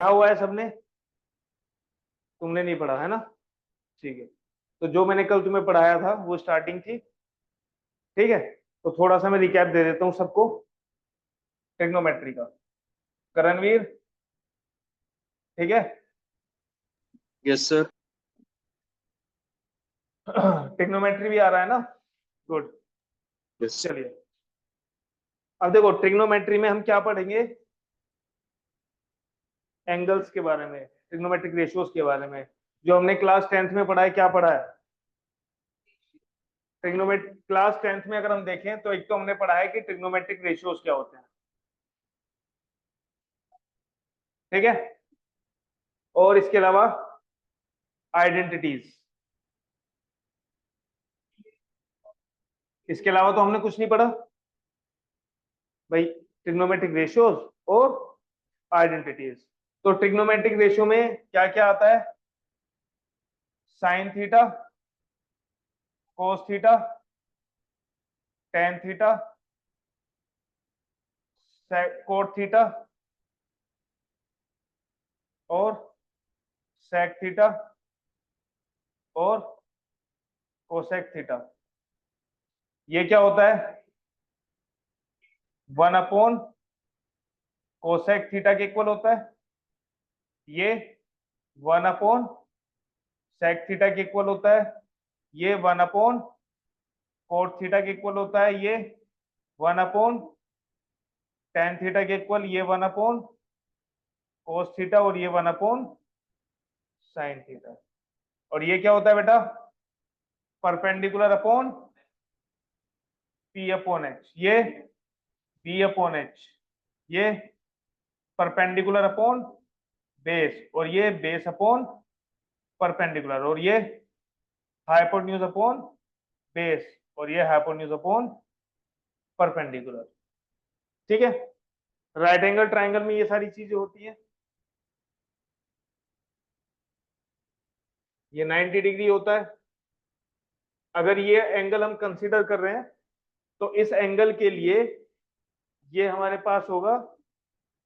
हुआ है सबने? तुमने नहीं पढ़ा है ना? ठीक है, तो जो मैंने कल तुम्हें पढ़ाया था वो स्टार्टिंग थी। ठीक है, तो थोड़ा सा मैं रिकैप दे देता हूँ सबको ट्रिग्नोमेट्री का। करणवीर, ठीक है? Yes sir. ट्रिग्नोमेट्री भी आ रहा है ना? गुड। यस। चलिए, अब देखो ट्रिग्नोमेट्री में हम क्या पढ़ेंगे? एंगल्स के बारे में, ट्रिग्नोमेट्रिक रेशियोज के बारे में। जो हमने क्लास 10th में पढ़ा है, क्या पढ़ा है? ट्रिग्नोमेट्रिक क्लास 10th में अगर हम देखें तो एक तो हमने पढ़ा है कि ट्रिग्नोमेट्रिक रेशियोज क्या होते हैं। ठीक है, और इसके अलावा आइडेंटिटीज। इसके अलावा तो हमने कुछ नहीं पढ़ा भाई। ट्रिग्नोमेट्रिक रेशियोज और आइडेंटिटीज। तो ट्रिग्नोमेट्रिक रेशियो में क्या क्या आता है? Sine theta, cos theta, tan theta, cot theta और सेक थीटा और कोसेक थीटा। ये क्या होता है? 1 अपॉन कोसेक थीटा के इक्वल होता है। ये 1 अपॉन सेक थीटा के इक्वल होता है। ये 1 अपॉन कोट थीटा के इक्वल होता है। ये 1 अपॉन टेन थीटा के इक्वल। ये 1 अपॉन कोस थीटा और ये 1 अपॉन साइन थीटा। और ये क्या होता है बेटा? Perpendicular upon P upon H. ये बी अपॉन एच। ये परपेंडिकुलर अपॉन बेस और ये बेस अपॉन परपेंडिकुलर। और ये हाइपोटेन्यूज अपॉन बेस और ये हाइपोटेन्यूज अपॉन परपेंडिकुलर। ठीक है, राइट एंगल ट्राइंगल में ये सारी चीजें होती हैं। ये 90 डिग्री होता है। अगर ये एंगल हम कंसीडर कर रहे हैं तो इस एंगल के लिए ये हमारे पास होगा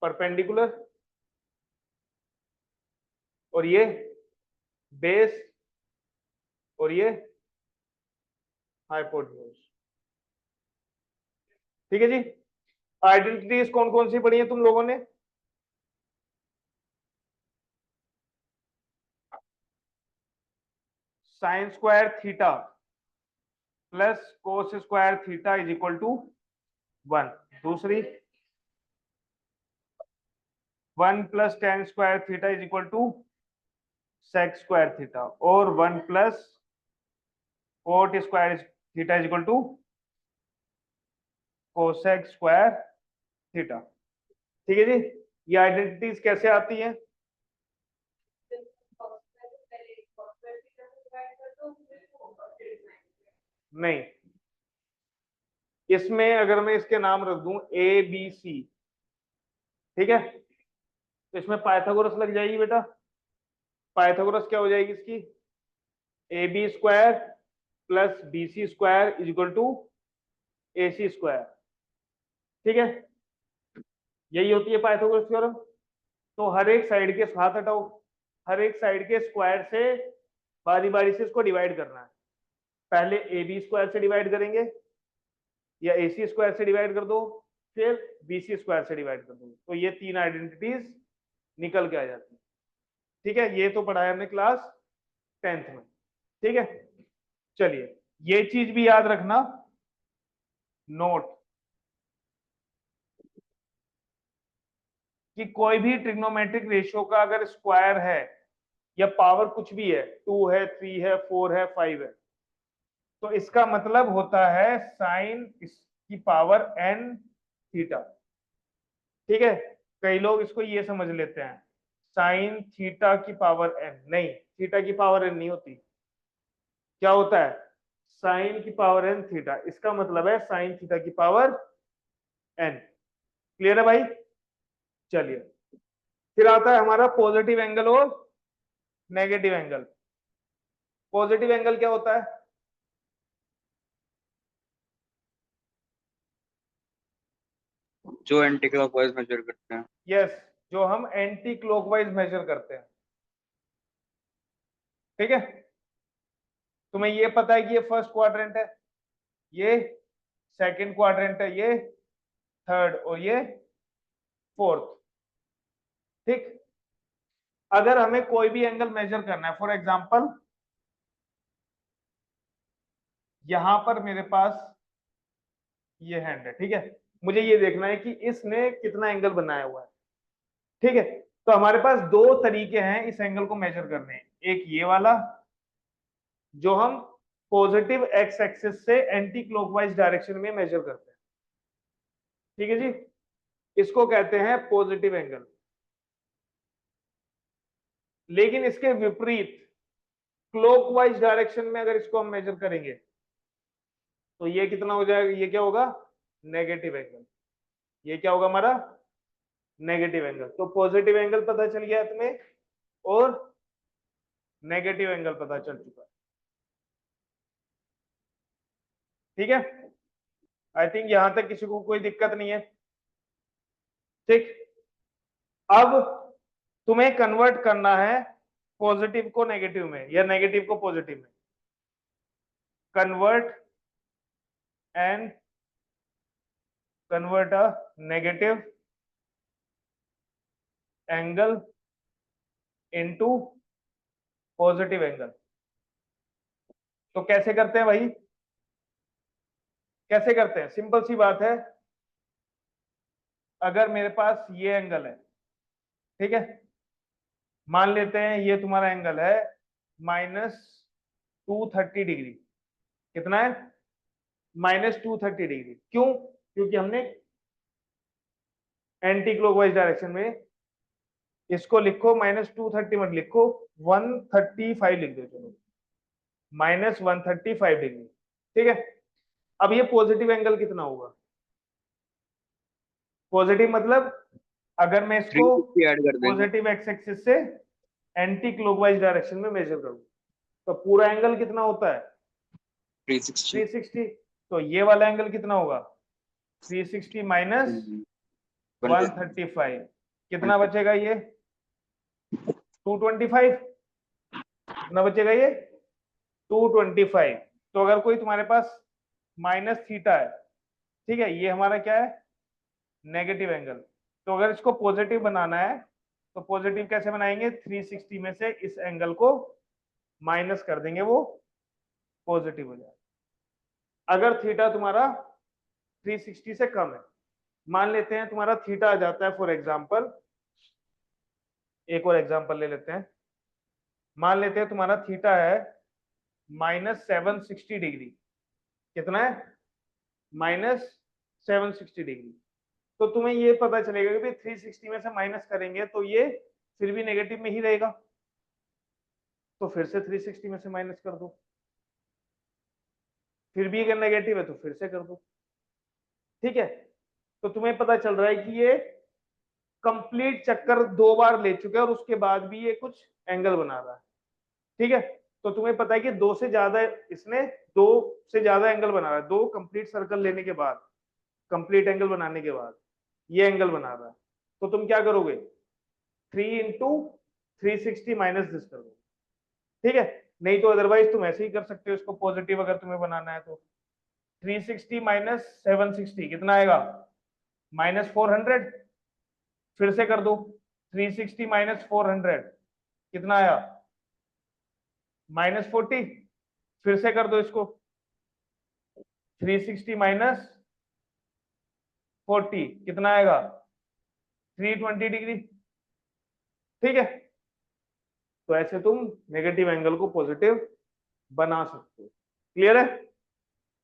परपेंडिकुलर और ये बेस और ये हाइपोटेन्यूज। ठीक है जी। आइडेंटिटीज कौन कौन सी पढ़ी है तुम लोगों ने? Sine square theta plus cos square theta is equal to 1। दूसरी 1 plus tan square theta is equal to sec square theta और 1 plus cot square theta is equal to cosec square theta. ठीक है जी। ये आइडेंटिटीज कैसे आती हैं? नहीं, इसमें अगर मैं इसके नाम रख दूं ए बी सी, ठीक है, तो इसमें पाइथागोरस लग जाएगी बेटा। पाइथागोरस क्या हो जाएगी इसकी? A B square plus B C square is equal to A C square. ठीक है, यही होती है पाइथागोरस थ्योरम। तो हर एक साइड के साथ हटाओ, हर एक साइड के स्क्वायर से बारी बारी से इसको डिवाइड करना है। पहले ए बी स्क्वायर से डिवाइड करेंगे या ए सी स्क्वायर से डिवाइड कर दो, फिर बी सी स्क्वायर से डिवाइड कर दो, तो ये तीन आइडेंटिटीज निकल के आ जाती है। ठीक है, ये तो पढ़ाया हमने क्लास 10th में। ठीक है, चलिए ये चीज भी याद रखना, नोट, कि कोई भी ट्रिग्नोमेट्रिक रेशियो का अगर स्क्वायर है या पावर कुछ भी है, 2 है, 3 है, 4 है, 5 है, तो इसका मतलब होता है साइन की पावर n थीटा। ठीक है, कई लोग इसको ये समझ लेते हैं साइन थीटा की पावर n। नहीं, थीटा की पावर n नहीं होती। क्या होता है? साइन की पावर n थीटा। इसका मतलब है साइन थीटा की पावर n। क्लियर है भाई? चलिए, फिर आता है हमारा पॉजिटिव एंगल और नेगेटिव एंगल। पॉजिटिव एंगल क्या होता है? जो एंटी क्लॉकवाइज मेजर करते हैं। यस, जो हम एंटी क्लॉकवाइज मेजर करते हैं। ठीक है, तुम्हें ये पता है कि ये फर्स्ट क्वाड्रेंट है, ये सेकंड क्वाड्रेंट है, ये थर्ड और ये फोर्थ। ठीक, अगर हमें कोई भी एंगल मेजर करना है, फॉर एग्जांपल यहां पर मेरे पास ये हैंड है, ठीक है, मुझे ये देखना है कि इसने कितना एंगल बनाया हुआ है। ठीक है, तो हमारे पास दो तरीके हैं इस एंगल को मेजर करने, एक ये वाला जो हम पॉजिटिव एक्स एक्सिस से एंटी क्लॉकवाइज डायरेक्शन में मेजर करते हैं। ठीक है जी, इसको कहते हैं पॉजिटिव एंगल। लेकिन इसके विपरीत क्लॉकवाइज डायरेक्शन में अगर इसको हम मेजर करेंगे तो ये कितना हो जाएगा, ये क्या होगा, नेगेटिव एंगल। ये क्या होगा हमारा, नेगेटिव एंगल। तो पॉजिटिव एंगल पता चल गया तुम्हें और नेगेटिव एंगल पता चल चुका है। ठीक है, आई थिंक यहां तक किसी को कोई दिक्कत नहीं है। ठीक, अब तुम्हें कन्वर्ट करना है पॉजिटिव को नेगेटिव में या नेगेटिव को पॉजिटिव में। Convert and convert a negative angle into positive angle. तो कैसे करते हैं भाई, कैसे करते हैं, सिंपल सी बात है। अगर मेरे पास ये एंगल है, ठीक है, मान लेते हैं ये तुम्हारा एंगल है -230 डिग्री। कितना है, -230 डिग्री। क्यों, क्योंकि हमने एंटी क्लॉकवाइज डायरेक्शन में, इसको लिखो -230 मत लिखो, 135 लिख दो, चलो -135 डिग्री। ठीक है, अब ये पॉजिटिव एंगल कितना होगा, पॉजिटिव मतलब अगर मैं इसको 350 ऐड कर देंगे। पॉजिटिव एक्स एक्सिस से एंटी क्लॉकवाइज डायरेक्शन में मेजर करूं तो पूरा एंगल कितना होता है, 360। 360। तो ये वाला एंगल कितना होगा, 360 माइनस 135, कितना बचेगा ये 225। कितना बचेगा ये 225। तो अगर कोई तुम्हारे पास माइनस थीटा है, ठीक है, ये हमारा क्या है, नेगेटिव एंगल। तो अगर इसको पॉजिटिव बनाना है तो पॉजिटिव कैसे बनाएंगे, 360 में से इस एंगल को माइनस कर देंगे, वो पॉजिटिव हो जाएगा। अगर थीटा तुम्हारा 360 से कम है, मान लेते हैं तुम्हारा थीटा आ जाता है, फॉर एग्जांपल एक और एग्जांपल ले लेते हैं, मान लेते हैं तुम्हारा थीटा है -760 डिग्री। कितना है, -760 डिग्री। तो तुम्हें ये पता चलेगा कि भाई 360 में से माइनस करेंगे तो ये फिर भी नेगेटिव में ही रहेगा, तो फिर से 360 में से माइनस कर दो, फिर भी अगर नेगेटिव है तो फिर से कर दो। ठीक है, तो तुम्हें पता चल रहा है कि ये कंप्लीट चक्कर 2 बार ले चुके हैं और उसके बाद भी ये कुछ एंगल बना रहा है। ठीक है, तो तुम्हें पता है कि दो से ज्यादा, इसने दो से ज्यादा एंगल बना रहा है, 2 कंप्लीट सर्कल लेने के बाद, कंप्लीट एंगल बनाने के बाद ये एंगल बना रहा है। तो तुम क्या करोगे, 3 इंटू 360 माइनस दिस कर दो। ठीक है, नहीं तो अदरवाइज तुम ऐसे ही कर सकते हो इसको, पॉजिटिव अगर तुम्हें बनाना है तो 360 माइनस 760 कितना आएगा, -400। फिर से कर दो, 360 माइनस 400 कितना आया, -40। फिर से कर दो इसको, 360 माइनस 40 कितना आएगा, 320 डिग्री। ठीक है, तो ऐसे तुम नेगेटिव एंगल को पॉजिटिव बना सकते हो। क्लियर है,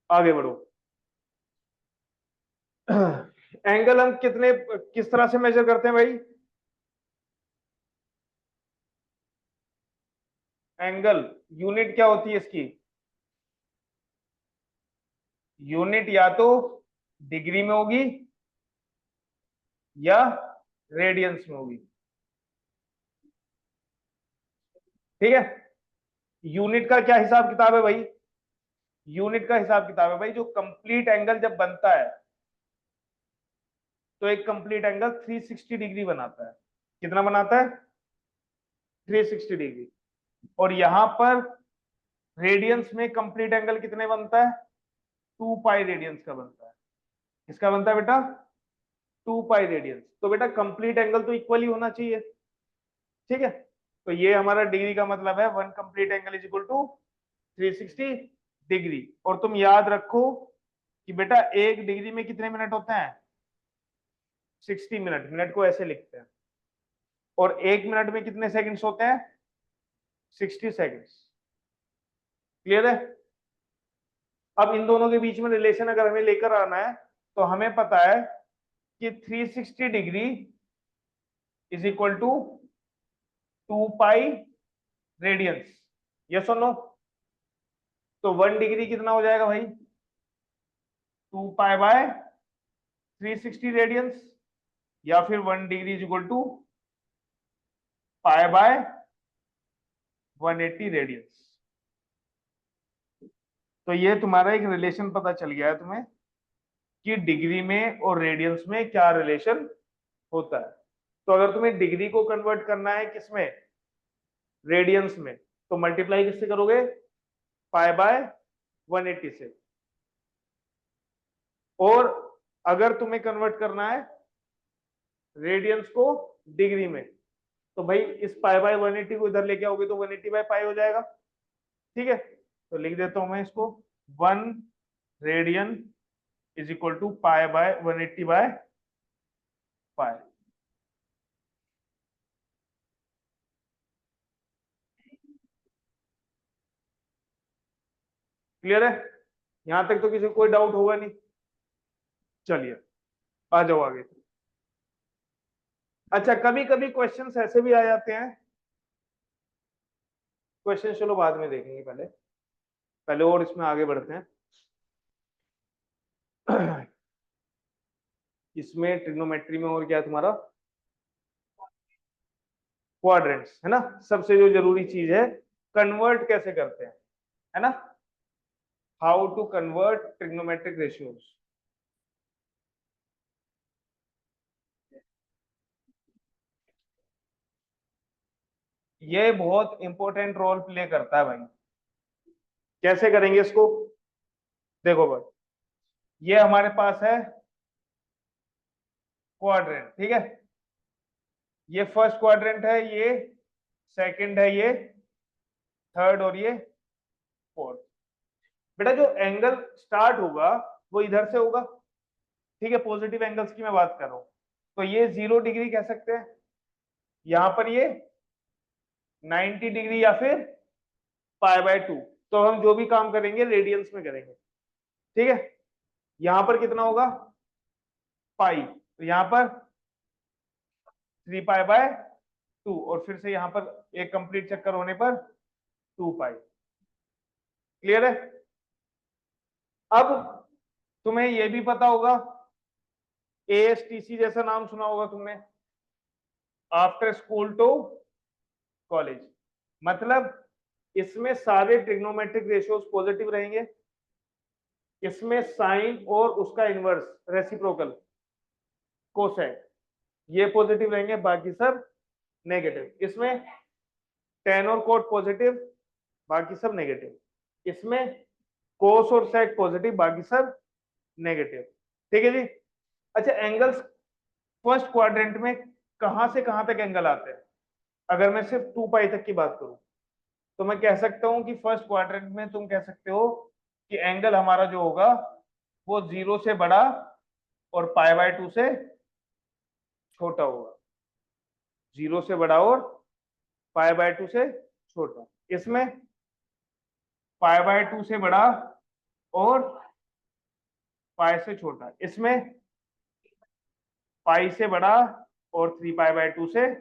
आगे बढ़ो। एंगल हम कितने किस तरह से मेजर करते हैं भाई, एंगल यूनिट क्या होती है इसकी, यूनिट या तो डिग्री में होगी या रेडियंस में होगी। ठीक है, यूनिट का क्या हिसाब किताब है भाई, यूनिट का हिसाब किताब है भाई, जो कंप्लीट एंगल जब बनता है तो एक कंप्लीट एंगल 360 डिग्री बनाता है। कितना बनाता है 360 डिग्री। और यहां पर रेडियंस में कंप्लीट एंगल कितने बनता है 2 पाई रेडियंस का बनता है। किसका बनता है बेटा 2 पाई रेडियंस। तो बेटा कंप्लीट एंगल तो इक्वली होना चाहिए, ठीक है। तो ये हमारा डिग्री का मतलब है 1 complete angle is equal to 360 degree. और तुम याद रखो कि बेटा 1 डिग्री में कितने मिनट होते हैं 60 मिनट। मिनट को ऐसे लिखते हैं। और 1 मिनट में कितने सेकंड्स होते हैं 60 सेकंड्स। क्लियर है। अब इन दोनों के बीच में रिलेशन अगर हमें लेकर आना है तो हमें पता है कि 360 degree is equal to 2 pi radians. Yes और नो। तो 1 डिग्री कितना हो जाएगा भाई 2 पाई बाय 360 रेडियंस, या फिर 1 degree is equal to pi by 180 radians. तो ये तुम्हारा एक रिलेशन पता चल गया है तुम्हें कि डिग्री में और रेडियंस में क्या रिलेशन होता है। तो अगर तुम्हें डिग्री को कन्वर्ट करना है किसमें रेडियंस में, तो मल्टीप्लाई किससे करोगे पाई बाय 180 से। और अगर तुम्हें कन्वर्ट करना है रेडियंस को डिग्री में, तो भाई इस पाई बाय 180 को इधर लेके आओगे तो 180 बाय पाई हो जाएगा, ठीक है। तो लिख देता हूं मैं इसको 1 radian is equal to pi by 180 by pi. Clear है। यहां तक तो किसी को कोई डाउट होगा नहीं। चलिए आ जाओ आगे। अच्छा कभी कभी क्वेश्चंस ऐसे भी आ जाते हैं। क्वेश्चन चलो बाद में देखेंगे, पहले पहले और इसमें आगे बढ़ते हैं। इसमें ट्रिग्नोमेट्री में और क्या है तुम्हारा क्वाड्रेंट्स है ना। सबसे जो जरूरी चीज है कन्वर्ट कैसे करते हैं, है ना। How to convert trigonometric ratios. ये बहुत इंपॉर्टेंट रोल प्ले करता है भाई। कैसे करेंगे इसको, देखो भाई ये हमारे पास है क्वाड्रेंट, ठीक है। ये फर्स्ट क्वाड्रेंट है, ये सेकंड है, ये थर्ड और ये फोर्थ। बेटा जो एंगल स्टार्ट होगा वो इधर से होगा, ठीक है। पॉजिटिव एंगल्स की मैं बात कर रहा हूं। तो ये 0 डिग्री कह सकते हैं, यहां पर ये 90 डिग्री या फिर पाई बाय 2। तो हम जो भी काम करेंगे रेडियंस में करेंगे, ठीक है। यहां पर कितना होगा पाई, तो यहां पर 3 पाई बाय 2, और फिर से यहां पर एक कंप्लीट चक्कर होने पर 2 पाई। क्लियर है। अब तुम्हें यह भी पता होगा ASTC जैसा नाम सुना होगा तुमने, आफ्टर स्कूल टू कॉलेज। मतलब इसमें सारे ट्रिग्नोमेट्रिक रेशियोज पॉजिटिव रहेंगे। इसमें साइन और उसका इनवर्स रेसिप्रोकल कोसेक ये पॉजिटिव रहेंगे, बाकी सब नेगेटिव। इसमें टेन और कोट पॉजिटिव, बाकी सब नेगेटिव। इसमें कोस और सेक पॉजिटिव, बाकी सब नेगेटिव, ठीक है जी। अच्छा एंगल्स फर्स्ट क्वाड्रेंट में कहां से कहां तक एंगल आते हैं। अगर मैं सिर्फ 2 पाई तक की बात करूं तो मैं कह सकता हूं कि फर्स्ट क्वाड्रेंट में तुम कह सकते हो कि एंगल हमारा जो होगा वो 0 से बड़ा और पाई बाय 2 से छोटा होगा। 0 से बड़ा और पाई बाय 2 से छोटा। इसमें पाई बाय 2 से बड़ा और पाई से छोटा। इसमें पाई से बड़ा और 3 पाई बाय 2 से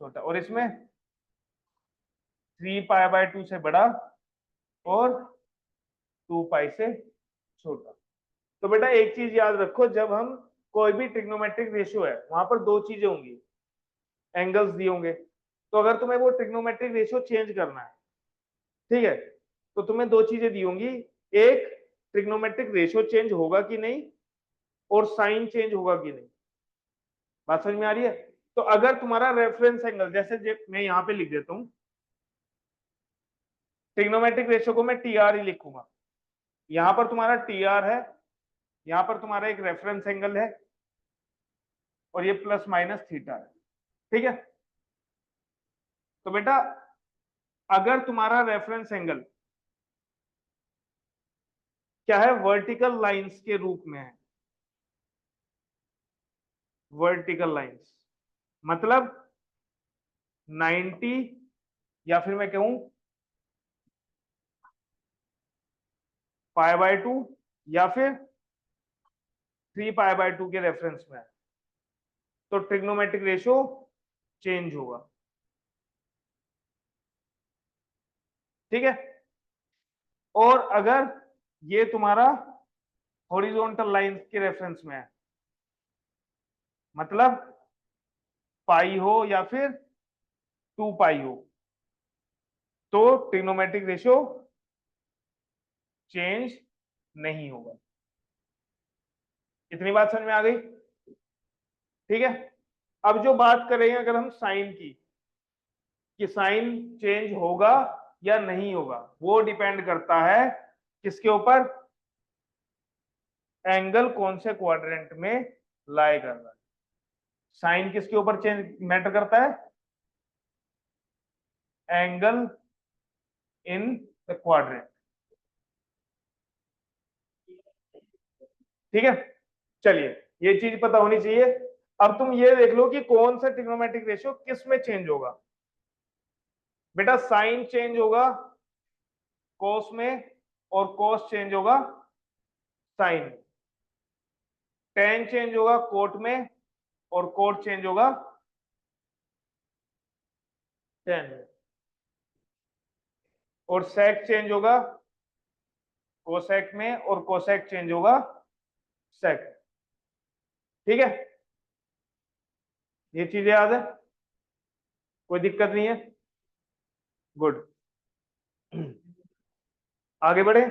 छोटा। और इसमें 3 पाई बाय 2 से बड़ा और 2 पाई से छोटा। तो बेटा एक चीज याद रखो, जब हम कोई भी ट्रिग्नोमेट्रिक रेशियो है वहां पर दो चीजें होंगी, एंगल्स दिए होंगे। तो अगर तुम्हें वो ट्रिग्नोमेट्रिक रेशियो चेंज करना है, ठीक है, तो तुम्हें दो चीजें दी होंगी। एक ट्रिग्नोमेट्रिक रेशियो चेंज होगा कि नहीं, और साइन चेंज होगा कि नहीं। बात समझ में आ रही है। तो अगर तुम्हारा रेफरेंस एंगल, जैसे मैं यहां पे लिख देता हूं, ट्रिग्नोमेट्रिक रेशियो को मैं टीआर ही लिखूंगा। यहां पर तुम्हारा टीआर है, यहां पर तुम्हारा एक रेफरेंस एंगल है, और ये प्लस माइनस थीटा है। ठीक है, तो बेटा अगर तुम्हारा रेफरेंस एंगल क्या है, वर्टिकल लाइंस के रूप में है, वर्टिकल लाइंस मतलब 90, या फिर मैं कहूं π/2, या फिर 3π/2 के रेफरेंस में है, तो ट्रिग्नोमेट्रिक रेशियो चेंज होगा। ठीक है, और अगर ये तुम्हारा हॉरिजॉन्टल लाइंस के रेफरेंस में है, मतलब पाई हो या फिर 2π हो, तो ट्रिग्नोमेट्रिक रेशियो चेंज नहीं होगा। इतनी बात समझ में आ गई? ठीक है, अब जो बात करेंगे अगर हम साइन की, कि साइन चेंज होगा या नहीं होगा, वो डिपेंड करता है किसके ऊपर, एंगल कौन से क्वाड्रेंट में लाई कर रहा है। साइन किसके ऊपर चेंज मैटर करता है, एंगल इन द क्वाड्रेंट। ठीक है, चलिए ये चीज पता होनी चाहिए। अब तुम ये देख लो कि कौन सा ट्रिग्नोमेट्रिक रेशियो किस में चेंज होगा। बेटा साइन चेंज होगा कोस में, और कोस चेंज होगा साइन में। टेन चेंज होगा कोट में, और कोट चेंज होगा टेन में। और सेक चेंज होगा कोसेक में, और कोसेक चेंज होगा सेक। ठीक है, ये चीजें याद है, कोई दिक्कत नहीं है? गुड। आगे बढ़े।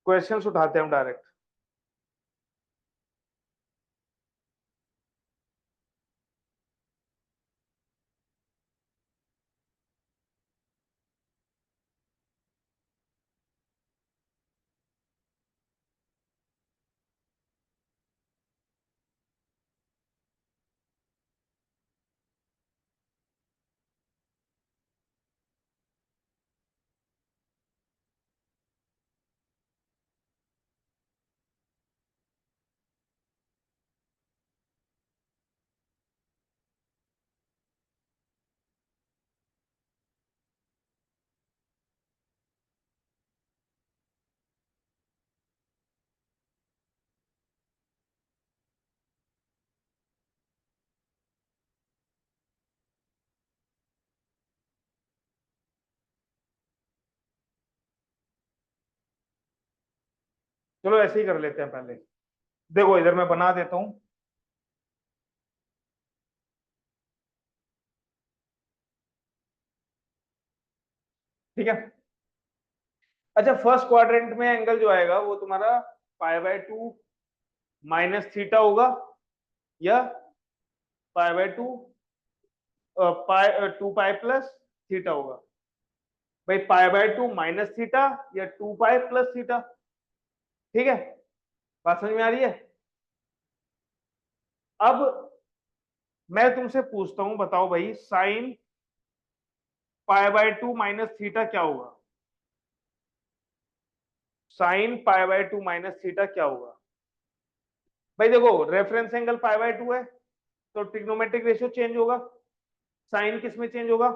क्वेश्चंस उठाते हैं हम डायरेक्ट। चलो ऐसे ही कर लेते हैं पहले। देखो इधर मैं बना देता हूं। ठीक है, अच्छा फर्स्ट क्वाड्रेंट में एंगल जो आएगा वो तुम्हारा π/2 माइनस थीटा होगा, या π/2 2π प्लस थीटा होगा। भाई π/2 माइनस थीटा या 2π प्लस थीटा। ठीक है, बात समझ में आ रही है? अब मैं तुमसे पूछता हूं, बताओ भाई साइन π/2 माइनस थीटा क्या होगा? साइन π/2 माइनस थीटा क्या होगा? भाई देखो रेफरेंस एंगल π/2 है, तो ट्रिग्नोमेट्रिक रेशियो चेंज होगा। साइन किस में चेंज होगा?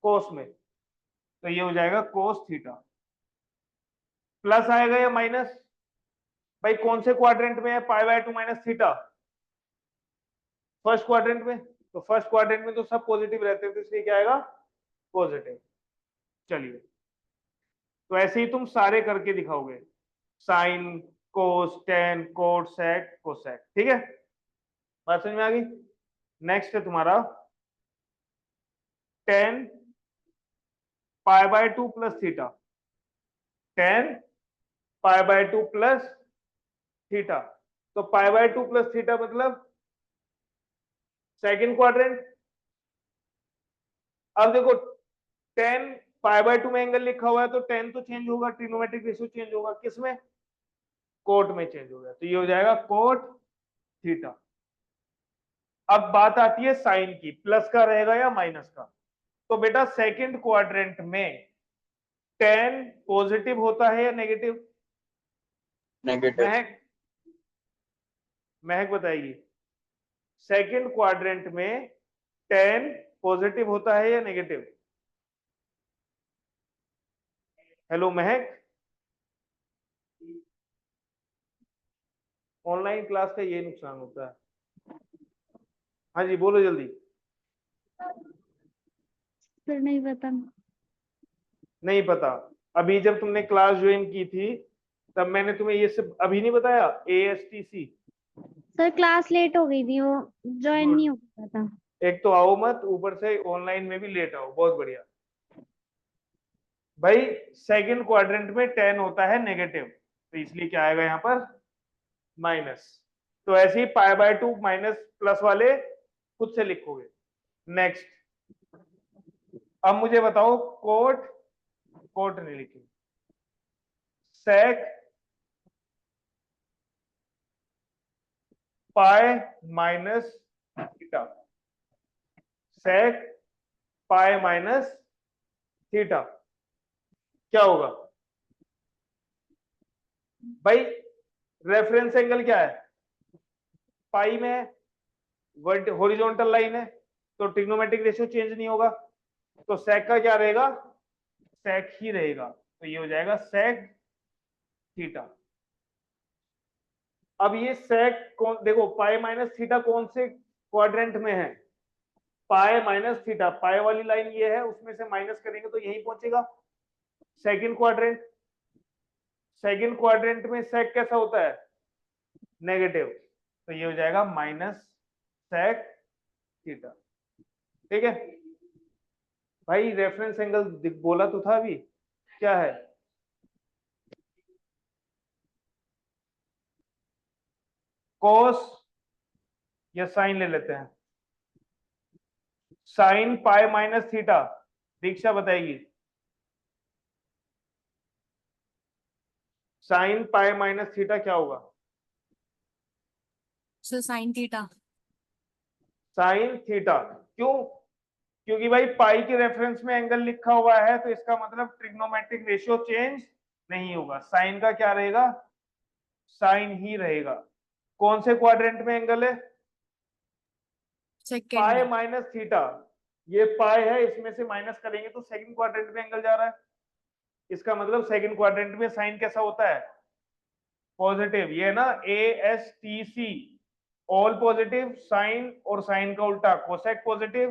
कोस में, तो ये हो जाएगा कोस थीटा। प्लस आएगा या माइनस? भाई कौन से क्वाड्रेंट में है π/2 माइनस थीटा? फर्स्ट क्वाड्रेंट में, तो फर्स्ट क्वाड्रेंट में तो सब पॉजिटिव रहते हैं, तो इसलिए क्या आएगा? पॉजिटिव। चलिए, तो ऐसे ही तुम सारे करके दिखाओगे, sine cos tan cot sec cosec. ठीक है, बात समझ में आ गई? नेक्स्ट है तुम्हारा ten pi by 2 plus theta, tan pi by 2 plus theta. तो पाई बाय 2 प्लस थीटा मतलब सेकंड क्वाड्रेंट। अब देखो tan पाई बाय 2 में एंगल लिखा हुआ है तो tan तो चेंज होगा, ट्रिग्नोमेट्रिक रेशियो चेंज होगा, किसमें? कोट में चेंज हो गया, तो ये हो जाएगा कोट थीटा। अब बात आती है साइन की, प्लस का रहेगा या माइनस का। तो बेटा सेकंड क्वाड्रेंट में tan पॉजिटिव होता है या नेगेटिव? नेगेटिव। महक महक बताइए, सेकंड क्वाड्रेंट में tan पॉजिटिव होता है या नेगेटिव? हेलो महक, ऑनलाइन क्लास का ये नुकसान होता है। हाँ जी बोलो जल्दी। सर नहीं पता। नहीं पता? अभी जब तुमने क्लास ज्वाइन की थी तब मैंने तुम्हें ये सब अभी नहीं बताया, ASTC? सर क्लास लेट हो गई थी, वो ज्वाइन नहीं हो पाया था। एक तो आओ मत, ऊपर से ऑनलाइन में भी लेट आओ, बहुत बढ़िया। भाई सेकंड क्वाड्रेंट में tan होता है नेगेटिव, तो इसलिए क्या आएगा यहाँ पर? माइनस। तो ऐसे ही पाई बाय 2 माइनस प्लस वाले खुद से लिखोगे। नेक्स्ट, अब मुझे बताओ कोट, कोट नहीं लिखी, सेक पाई माइनस थीटा, सेक पाई माइनस थीटा क्या होगा भाई? रेफरेंस एंगल क्या है? पाई में है, हॉरिजॉन्टल लाइन है, तो ट्रिग्नोमेट्रिक रेशियो चेंज नहीं होगा, तो सेक का क्या रहेगा? सेक ही रहेगा, तो ये हो जाएगा सेक थीटा। अब ये सेक कौन, देखो पाई माइनस थीटा कौन से क्वाड्रेंट में है? पाई माइनस थीटा, पाई वाली लाइन ये है, उसमें से माइनस करेंगे तो यही पहुंचेगा, सेकंड क्वाड्रेंट। सेकंड क्वाड्रेंट में सेक कैसा होता है? नेगेटिव, तो ये हो जाएगा माइनस सेक थीटा। ठीक है भाई, रेफरेंस एंगल बोला तो था अभी, क्या है? कोस या साइन ले लेते हैं, साइन पाई माइनस थीटा, दीक्षा बताएगी। साइन पाई माइनस थीटा क्या होगा? Sir sine theta. Sine theta. क्यों? क्योंकि भाई पाई के रेफरेंस में एंगल लिखा हुआ है, तो इसका मतलब ट्रिग्नोमेट्रिक रेशियो चेंज नहीं होगा, साइन का क्या रहेगा? साइन ही रहेगा। कौन से क्वाड्रेंट में एंगल है? सेकेंड पाई में। माइनस थीटा, ये पाई है, इसमें से माइनस करेंगे तो सेकंड क्वाड्रेंट में एंगल जा रहा है, इसका मतलब सेकंड क्वाड्रेंट में साइन कैसा होता है? पॉजिटिव। ये ना ASTC, ऑल पॉजिटिव, साइन और साइन का उल्टा कोसेक पॉजिटिव,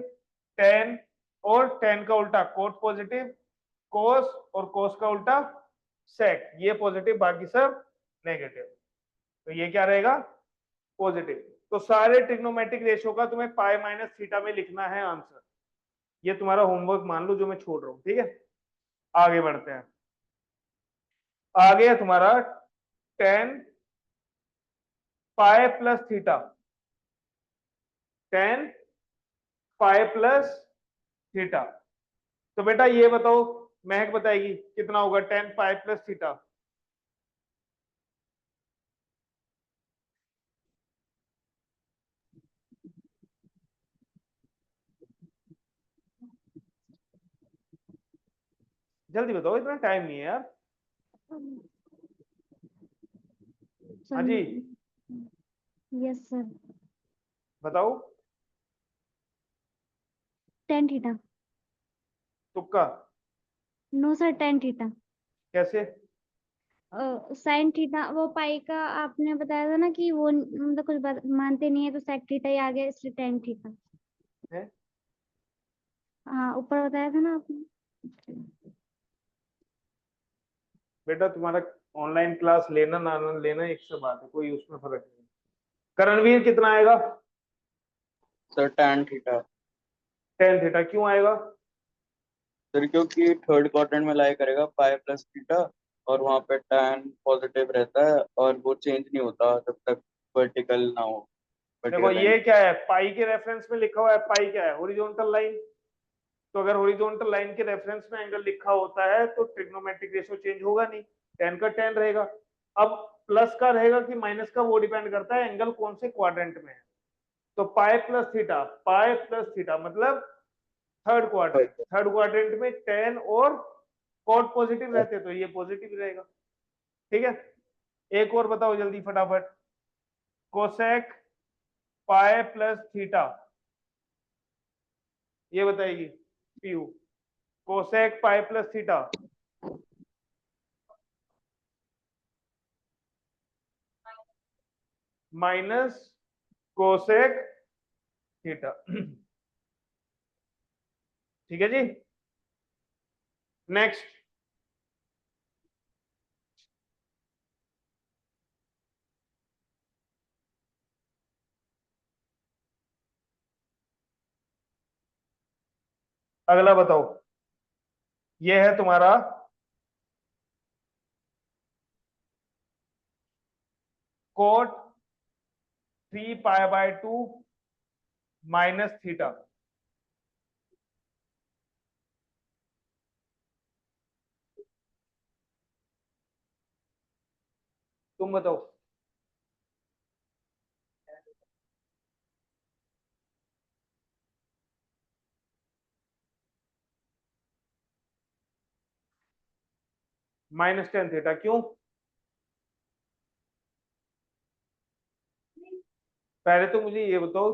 tan और tan का उल्टा कोट पॉजिटिव, कोस और कोस का उल्टा सेक, ये पॉजिटिव बाकी सब नेगेटिव, तो ये क्या रहेगा? पॉजिटिव। तो सारे ट्रिग्नोमेट्रिक रेशियो का तुम्हें पाई माइनस थीटा में लिखना है आंसर, ये तुम्हारा होमवर्क मान लो जो मैं छोड़ रहा हूं। ठीक है, आगे बढ़ते हैं। आगे है तुम्हारा tan पाई प्लस थीटा, tan पाई प्लस थीटा। तो बेटा ये बताओ, महक बताएगी कितना होगा tan पाई प्लस थीटा? जल्दी बताओ, इतना टाइम नहीं है यार। हाँ जी यस सर। बताओ। tan theta. तुक्का? No sir, tan theta. कैसे? साइन थीटा, वो पाई का आपने बताया था ना कि वो मतलब कुछ बात मानते नहीं है, तो sec थीटा ही आ गया, इसलिए tan थीटा। है? हाँ ऊपर बताया था ना आपने। बेटा तुम्हारा ऑनलाइन क्लास लेना ना लेना एक से बात है, कोई उसमें फर्क नहीं। करणवीर कितना आएगा? Sir tan theta. tan theta क्यों आएगा? सर क्योंकि थर्ड क्वाड्रेंट में लाई करेगा पाई प्लस थीटा, और वहां पे tan पॉजिटिव रहता है और वो चेंज नहीं होता जब तक वर्टिकल ना हो, देखो वर्टिकल लाइन। ये क्या है, पाई के रेफरेंस में लिखा हुआ है, पाई क्या है, हॉरिजॉन्टल लाइन। तो अगर हॉरिजॉन्टल लाइन के रेफरेंस में एंगल लिखा होता है तो ट्रिग्नोमेट्रिक रेशियो चेंज होगा नहीं, टेन का टेन रहेगा। अब प्लस का रहेगा कि माइनस का, वो डिपेंड करता है एंगल कौन से क्वाड्रेंट में है। तो पाई plus theta, pi plus theta मतलब थर्ड क्वाड्रेंट, थर्ड क्वाड्रेंट में टेन और कॉट पॉजिटिव रहते तो ये पॉजिटिव रहेगा। ठीक है, एक और बताओ जल्दी फटाफट, कोसेक पाई प्लस थीटा, ये बताएगी पीयू। Cosec pi plus theta minus cosec theta. ठीक है जी, नेक्स्ट। अगला बताओ, ये है तुम्हारा कोट 3 पाई/2 माइनस थीटा। तुम बताओ। -tan थीटा क्यों? पहले तो मुझे ये बताओ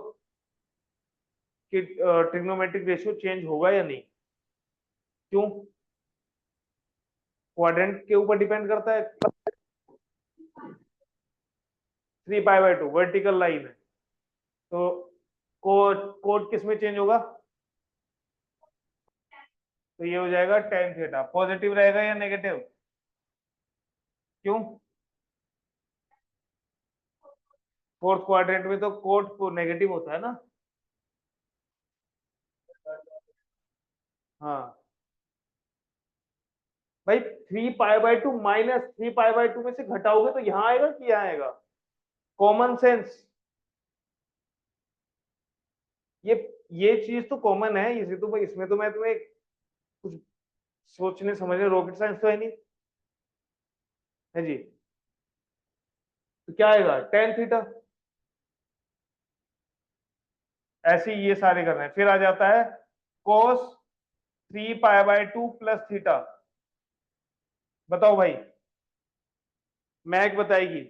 कि ट्रिग्नोमेट्रिक रेशियो चेंज होगा या नहीं, क्यों? क्वाड्रेंट के ऊपर डिपेंड करता है। 3 पाई/2 वर्टिकल लाइन है, तो कोट कोट किस में चेंज होगा? तो ये हो जाएगा tan थीटा। पॉजिटिव रहेगा या नेगेटिव? क्यों? फोर्थ क्वाड्रेंट में तो कोट को नेगेटिव होता है ना। हाँ भाई, 3 पाई/2 माइनस 3 पाई/2 में से घटाओगे तो यहाँ आएगा कि यहाँ आएगा? कॉमन सेंस, ये ये चीज तो कॉमन है, इसे तो इसमें तो मैं तुम्हें कुछ सोचने समझने, रॉकेट साइंस तो है नहीं, है जी। तो क्या आएगा? tan theta. ऐसे ही ये सारे करना है, फिर आ जाता है cos 3 पाई/2 प्लस थीटा। बताओ भाई, मैक बताएगी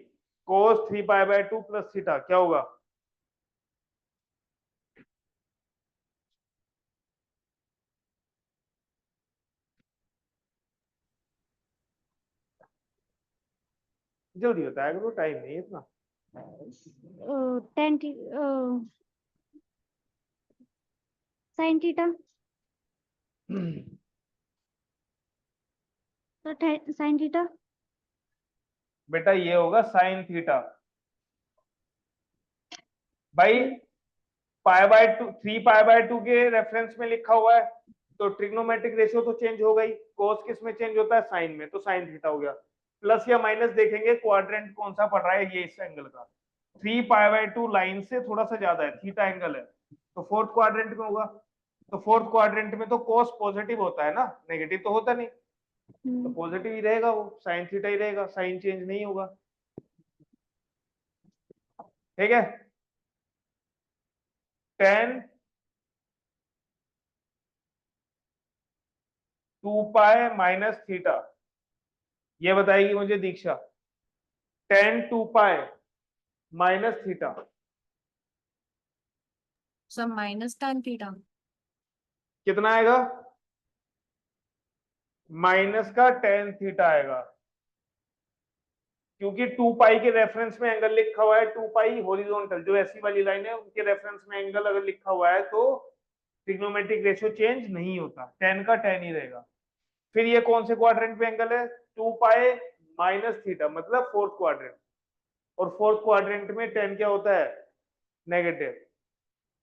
cos 3 पाई/2 प्लस थीटा क्या होगा? जल्दी बताया करो, टाइम नहीं है इतना। टेन साइन थीटा, तो साइन थीटा। बेटा ये होगा साइन थीटा। भाई पाई/2, 3 पाई/2 के रेफरेंस में लिखा हुआ है तो ट्रिग्नोमेट्रिक रेशियो तो चेंज हो गई। कोस किस में चेंज होता है? साइन में, तो साइन थीटा हो गया। प्लस या माइनस देखेंगे क्वाड्रेंट कौन सा पड़ रहा है, ये इस एंगल का 3 पाई/2 लाइन से थोड़ा सा ज्यादा है, थीटा एंगल है, तो फोर्थ क्वाड्रेंट में होगा। तो फोर्थ क्वाड्रेंट में तो कोस पॉजिटिव होता है ना, नेगेटिव तो होता नहीं, तो पॉजिटिव ही रहेगा, वो साइन थीटा ही रहेगा, साइन चेंज नहीं होगा। ठीक है, tan 2 पाई माइनस थीटा, ये बताएगी मुझे दीक्षा। tan 2 पाई minus theta sir minus tan theta. कितना आएगा? माइनस का tan थीटा आएगा, क्योंकि 2 पाई के रेफरेंस में एंगल लिखा हुआ है। 2 पाई हॉरिजॉन्टल, जो ऐसी वाली लाइन है उनके रेफरेंस में एंगल अगर लिखा हुआ है तो ट्रिग्नोमेट्रिक रेशियो चेंज नहीं होता, tan का tan ही रहेगा। फिर ये कौन से क्वाड्रेंट पे एंगल है? 2 पाई माइनस थीटा मतलब फोर्थ क्वाड्रेंट, और फोर्थ क्वाड्रेंट में tan क्या होता है? नेगेटिव,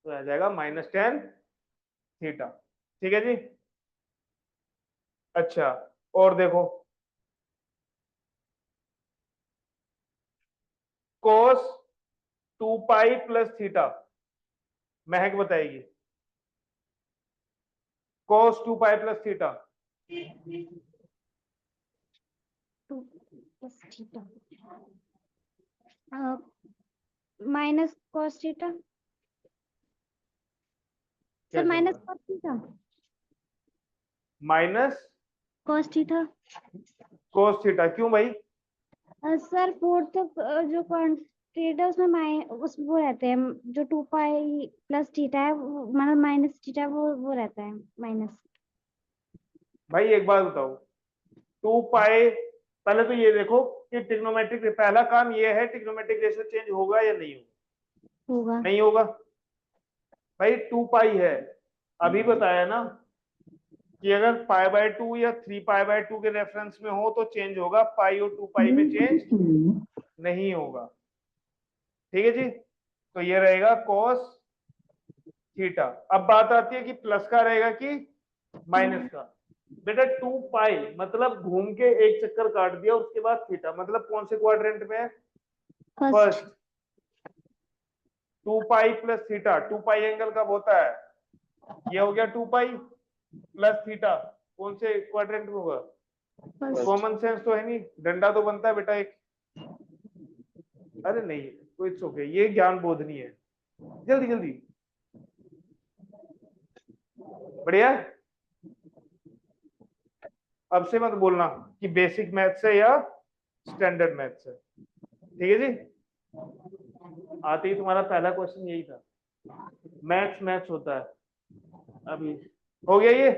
तो आ जाएगा -tan थीटा। ठीक है जी। अच्छा, और देखो cos 2 पाई प्लस थीटा, महक बताएगी। cos 2 पाई plus theta, 2 plus theta minus cos theta, sir कैसे माइनस होगा? cos theta, minus cos theta. cos theta, क्यों भाई? सर फोर्थ जो क्वांटिटी है उसमें वो रहते हैं, जो 2 पाई प्लस थीटा है मतलब माइनस थीटा, वो रहता है माइनस। भाई एक बात बताओ, 2 पाई, पहले तो ये देखो कि ट्रिग्नोमेट्रिक, पहला काम ये है ट्रिग्नोमेट्रिक रेशियो चेंज होगा या नहीं होगा? होगा। नहीं होगा भाई, 2 पाई है, अभी बताया ना कि अगर π/2 या 3π/2 के रेफरेंस में हो तो चेंज होगा, पाई और 2 पाई में चेंज नहीं होगा। ठीक है जी, तो ये रहेगा cos थीटा। अब बात आती है कि प्लस का रहेगा कि माइनस का। बेटा 2 पाई मतलब घूम के एक चक्कर काट दिया, उसके बाद थीटा, मतलब कौन से क्वाड्रेंट में है? फर्स्ट। फर्स्ट। 2 पाई प्लस थीटा, 2 पाई एंगल कब होता है? ये हो गया 2 पाई प्लस थीटा, कौन से क्वाड्रेंट में होगा? फर्स्ट। कॉमन सेंस तो है नहीं, डंडा तो बनता है बेटा एक। अरे नहीं, कोई ओके, ये ज्ञान बोधनी है। जल्दी जल्दी, बढ़िया। अब से मत बोलना कि बेसिक मैथ्स है या स्टैंडर्ड मैथ्स है, ठीक है जी। आते ही तुम्हारा पहला क्वेश्चन यही था, मैथ्स मैथ्स होता है। अभी हो गया ये।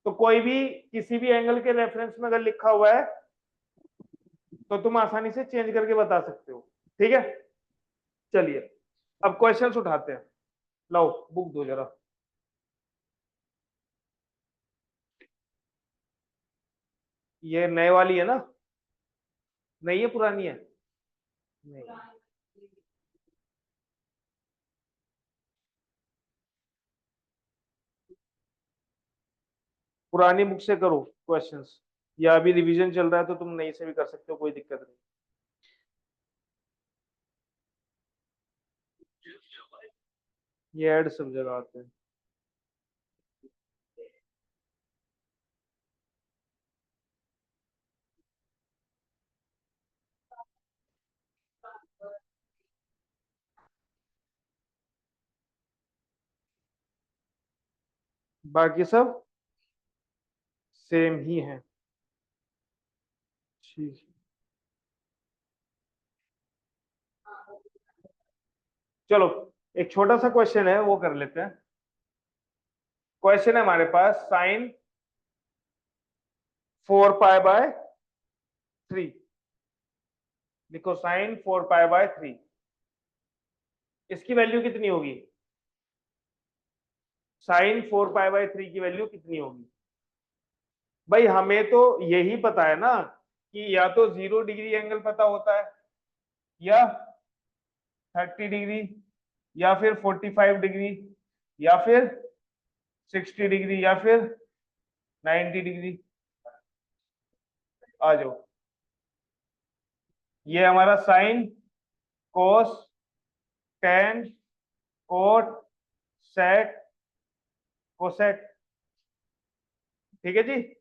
तो कोई भी किसी भी एंगल के रेफरेंस में अगर लिखा हुआ है तो तुम आसानी से चेंज करके बता सकते हो, ठीक है। चलिए अब क्वेश्चंस उठाते हैं, लाओ बुक दो जरा। ये नए वाली है ना? नहीं है, पुरानी है? नहीं, पुरानी बुक से करो क्वेश्चंस, या अभी रिवीजन चल रहा है तो तुम नई से भी कर सकते हो, कोई दिक्कत नहीं। ये ऐड सब जगह आते हैं। बाकी सब सेम ही है, ठीक। चलो एक छोटा सा क्वेश्चन है वो कर लेते हैं। क्वेश्चन है हमारे पास साइन 4π/3, लिखो साइन 4π/3, इसकी वैल्यू कितनी होगी? साइन 4π/3 की वैल्यू कितनी होगी? भाई हमें तो यही पता है ना कि या तो 0 डिग्री एंगल पता होता है, या 30 डिग्री, या फिर 45 डिग्री, या फिर 60 डिग्री, या फिर 90 डिग्री। आ जाओ, ये हमारा sign, cos, tan, cot, sec, cosec, ठीक है जी।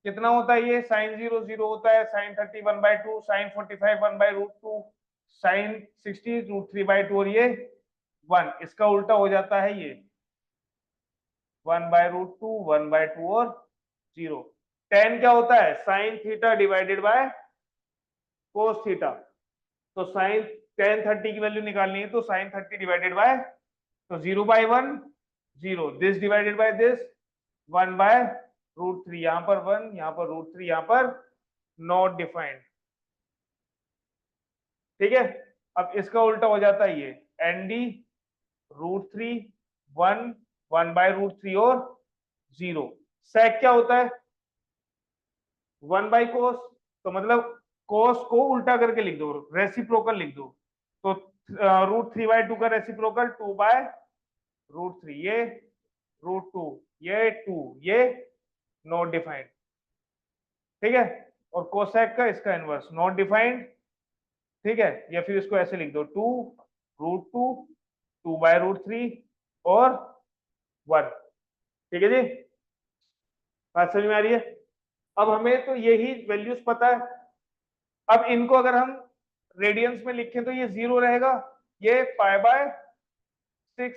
कितना होता है ये? साइन 0 0 होता है, साइन 30 1/2, साइन 45 1/√2, साइन 60 √3/2, और ये 1, इसका उल्टा हो जाता है ये 1/√2, 1/2 और 0। टेन क्या होता है? Sine theta divided by cos theta. तो साइन टेन 30 की वैल्यू निकालनी है तो साइन 30 डिवाइडेड बाय, तो 0/1 0, दिस डिवाइडेड बाय दिस 1/√3, यहां पर 1, यहां पर √3, यहां पर नॉट डिफाइंड, ठीक है। अब इसका उल्टा हो जाता है ये ND √3 1 1/√3 और 0। सेक क्या होता है? 1/cos, तो मतलब cos को उल्टा करके लिख दो, रेसिप्रोकल लिख दो। तो √3/2 का रेसिप्रोकल 2/√3, ये √2, ये 2, ये नॉट डिफाइंड, ठीक है। और कोसेक का इसका इनवर्स नॉट डिफाइंड, ठीक है। या फिर इसको ऐसे लिख दो 2 √2, 2/√3 और 1, ठीक है जी। बात समझ में आ रही है? अब हमें तो यही वैल्यूज पता है। अब इनको अगर हम रेडियंस में लिखें तो ये 0 रहेगा, ये π/6,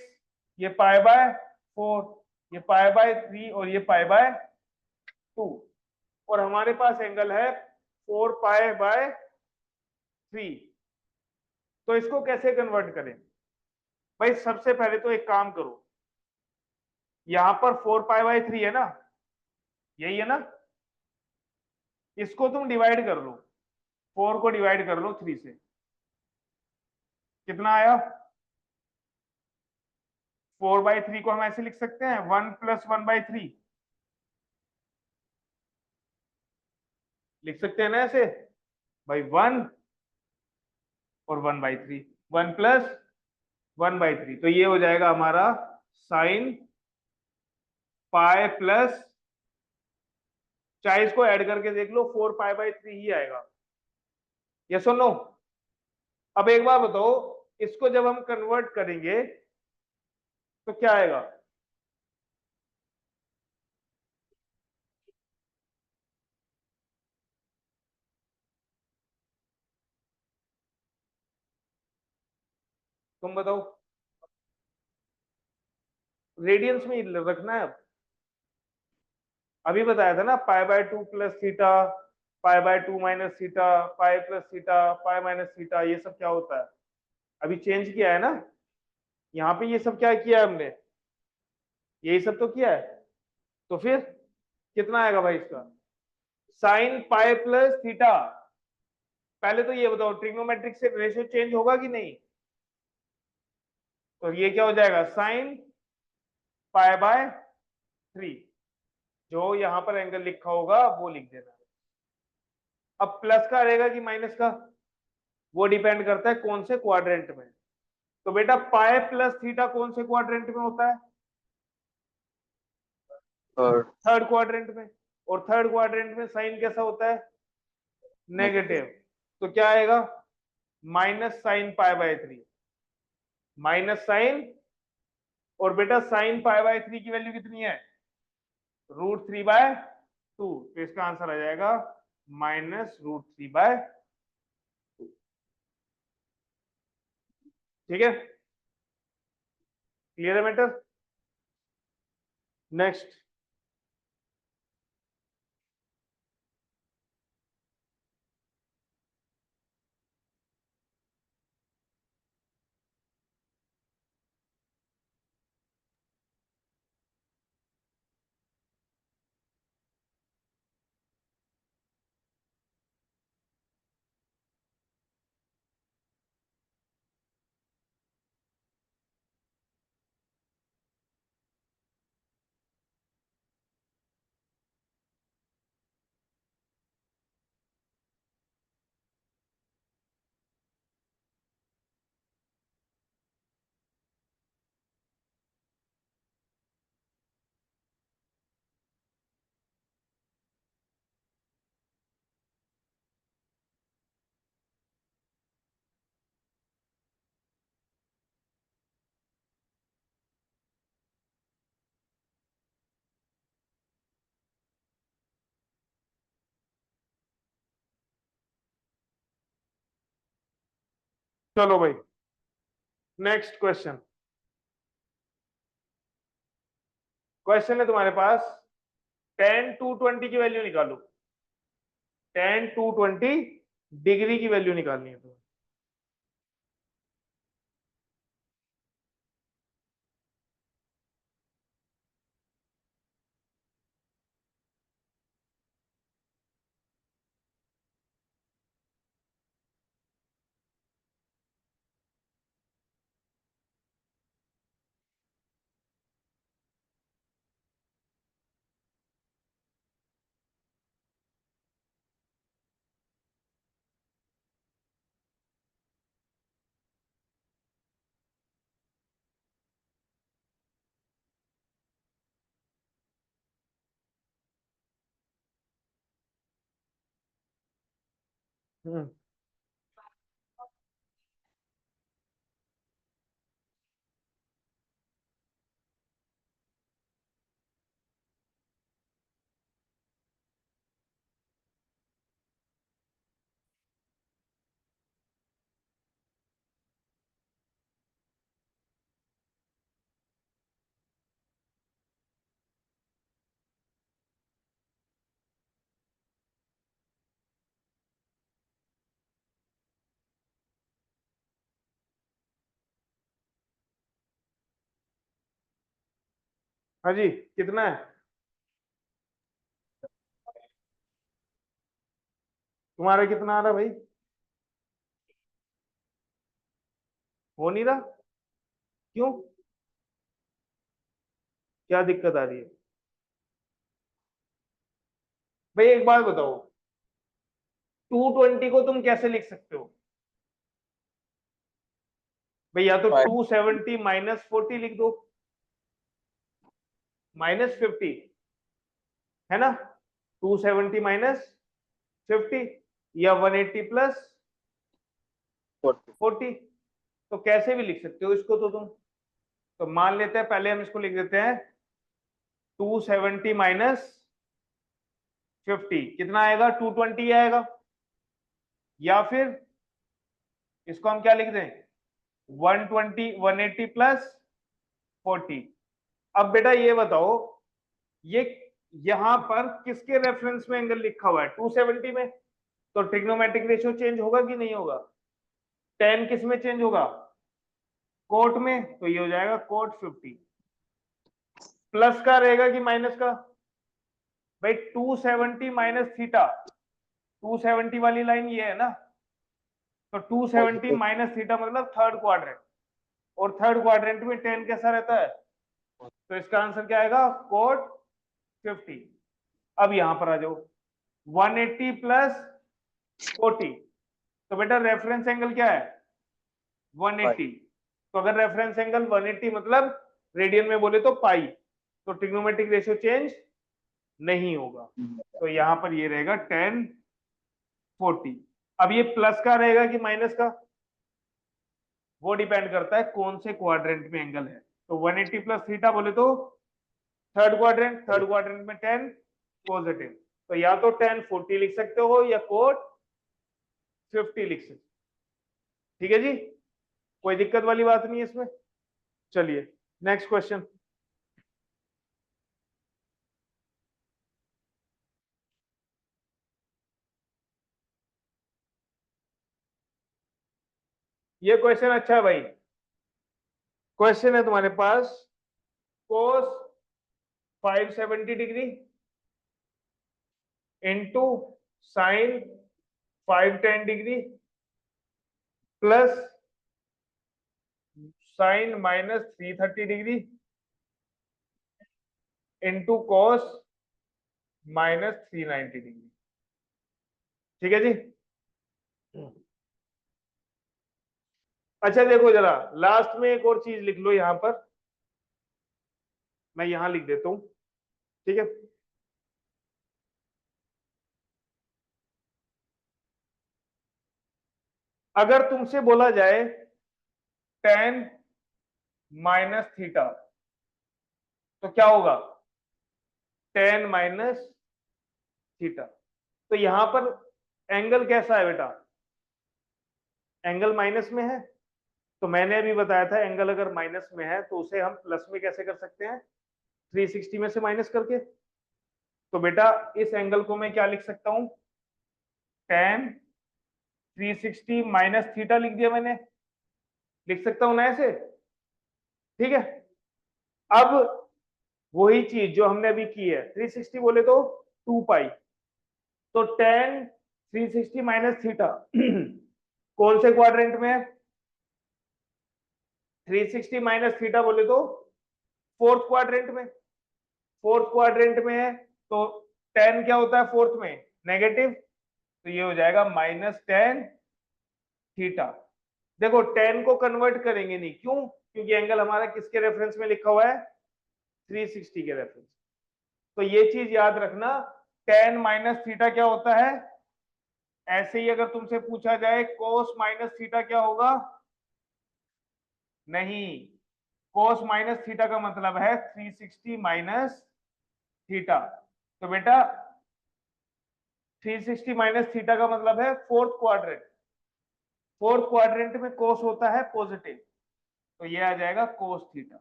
ये π/4, ये π/3 और ये π/2, और हमारे पास एंगल है 4π/3। तो इसको कैसे कन्वर्ट करें भाई? सबसे पहले तो एक काम करो, यहां पर 4π/3 है ना, यही है ना, इसको तुम डिवाइड कर लो, 4 को डिवाइड कर लो 3 से, कितना आया? 4/3 को हम ऐसे लिख सकते हैं 1 + 1/3, लिख सकते हैं ना ऐसे भाई, 1 और 1/3, 1 + 1/3, तो ये हो जाएगा हमारा साइन पाई प्लस, चाहे इसको ऐड करके देख लो 4π/3 ही आएगा, यस और नो? अब एक बार बताओ, इसको जब हम कन्वर्ट करेंगे तो क्या आएगा? तुम बताओ, रेडियंस में ही रखना है। अब अभी बताया था ना, π/2 + theta, π/2 - theta, pi plus theta, pi minus theta, ये सब क्या होता है? अभी चेंज किया है ना, यहाँ पे ये सब क्या किया है हमने? यही सब तो किया है। तो फिर कितना आएगा भाई इसका? Sine pi plus theta. पहले तो ये बताओ, ट्रिग्नोमेट्रिक से रेशियो चेंज होगा कि नहीं? तो ये क्या हो जाएगा? साइन π/3, जो यहाँ पर एंगल लिखा होगा वो लिख देना। अब प्लस का रहेगा कि माइनस का, वो डिपेंड करता है कौन से क्वाड्रेंट में। तो बेटा पाई प्लस थीटा कौन से क्वाड्रेंट में होता है? थर्ड। थर्ड क्वाड्रेंट में। और थर्ड क्वाड्रेंट में साइन कैसा होता है? नेगेटिव। तो क्या आएगा? -sin π/3, माइनस साइन, और बेटा साइन π/3 की वैल्यू कितनी है? √3/2, तो इसका आंसर आ जाएगा -√3/2, ठीक है। क्लियर है मैटर? नेक्स्ट, चलो भाई नेक्स्ट क्वेश्चन। क्वेश्चन है तुम्हारे पास, tan 220 की वैल्यू निकालो। tan 220 डिग्री की वैल्यू निकालनी है तुम्हें। हम्म हाँ जी, कितना है तुम्हारा, कितना आ रहा भाई? हो नहीं रहा, क्यों? क्या दिक्कत आ रही है भाई? एक बात बताओ, 220 को तुम कैसे लिख सकते हो भाई? या तो 270 माइनस 40 लिख दो, -50, है ना? 270 माइनस 50, या 180 प्लस 40। तो कैसे भी लिख सकते हो इसको तो तुम। तो मान लेते हैं, पहले हम इसको लिख देते हैं 270 माइनस 50 कितना आएगा? 220 आएगा। या फिर इसको हम क्या लिख दें? 120 180 प्लस 40। अब बेटा ये बताओ, ये यहां पर किसके रेफरेंस में एंगल लिखा हुआ है? 270 में। तो ट्रिग्नोमेट्रिक रेशियो चेंज होगा कि नहीं होगा? tan किस में चेंज होगा? कोट में। तो ये हो जाएगा कोट 50। प्लस का रहेगा कि माइनस का? भाई 270 माइनस थीटा, 270 वाली लाइन ये है ना, तो 270 माइनस थीटा मतलब थर्ड क्वाड्रेंट, और थर्ड क्वाड्रेंट में tan कैसा रहता है? तो इसका आंसर क्या आएगा? कोट 50। अब यहां पर आ जाओ, 180 प्लस 40, तो बेटा रेफरेंस एंगल क्या है? 180। तो अगर रेफरेंस एंगल 180 मतलब रेडियन में बोले तो पाई, तो ट्रिग्नोमेट्रिक रेशियो चेंज नहीं होगा। तो यहां पर ये रहेगा 1040। अब ये प्लस का रहेगा कि माइनस का? वो डिपेंड करता है कौन से क्वाड्रेंट में एंगल है। तो 180 प्लस थीटा बोले तो थर्ड क्वाड्रेंट, थर्ड क्वाड्रेंट में 10 पॉजिटिव, तो या तो 1040 लिख सकते हो या कोट 50 लिख सकते हो। ठीक है जी, कोई दिक्कत वाली बात नहीं है इसमें। चलिए नेक्स्ट क्वेश्चन। ये क्वेश्चन अच्छा है भाई। क्वेश्चन है तुम्हारे पास, कोस 570 degree into sine 510 degree plus sign -330 degree into cos -390 degree. ठीक है जी। अच्छा देखो जरा, लास्ट में एक और चीज लिख लो यहां पर, मैं यहां लिख देता हूं। ठीक है, अगर तुमसे बोला जाए tan माइनस थीटा, तो क्या होगा? tan minus theta. तो यहां पर एंगल कैसा है बेटा? एंगल माइनस में है। तो मैंने अभी बताया था, एंगल अगर माइनस में है तो उसे हम प्लस में कैसे कर सकते हैं? 360 में से माइनस करके। तो बेटा इस एंगल को मैं क्या लिख सकता हूं? tan 360 माइनस थीटा लिख दिया मैंने, लिख सकता हूं ना ऐसे? ठीक है। अब वही चीज जो हमने अभी की है, 360 बोले तो 2 पाई, तो tan 360 माइनस थीटा कौन से क्वाड्रेंट में है? 360 माइनस थीटा बोले तो फोर्थ क्वाड्रेंट में। फोर्थ क्वाड्रेंट में है तो tan क्या होता है फोर्थ में? नेगेटिव। तो ये हो जाएगा -tan थीटा। देखो tan को कन्वर्ट करेंगे नहीं, क्यों? क्योंकि एंगल हमारा किसके रेफरेंस में लिखा हुआ है? 360 के रेफरेंस। तो ये चीज याद रखना, tan माइनस थीटा क्या होता है? ऐसे ही अगर तुमसे पूछा जाए कोस माइनस थीटा क्या होगा, नहीं, कोस माइनस थीटा का मतलब है 360 माइनस थीटा। तो बेटा 360 माइनस थीटा का मतलब है फोर्थ क्वाड्रेंट, फोर्थ क्वाड्रेंट में कोस होता है पॉजिटिव, तो ये आ जाएगा कोस थीटा।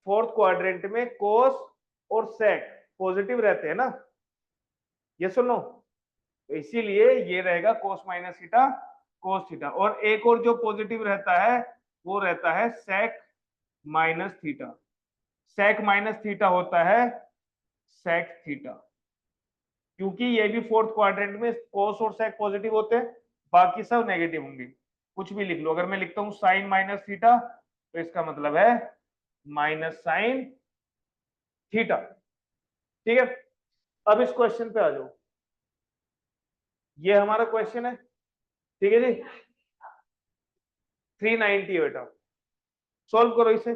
फोर्थ क्वाड्रेंट में कोस और सेक पॉजिटिव रहते हैं ना, ये सुनो, तो इसीलिए ये रहेगा कोस माइनस थीटा कोस थीटा। और एक और जो पॉजिटिव रहता है वो रहता है sec minus theta, sec minus theta होता है सेक थीटा, क्योंकि ये भी फोर्थ क्वाड्रेंट में कोस और सेक पॉजिटिव होते हैं, बाकी सब नेगेटिव होंगे। कुछ भी लिख लो, अगर मैं लिखता हूं साइन माइनस थीटा तो इसका मतलब है माइनस साइन थीटा। ठीक है, अब इस क्वेश्चन पे आ जाओ, ये हमारा क्वेश्चन है, ठीक है जी, 390 है बेटा, सॉल्व करो इसे।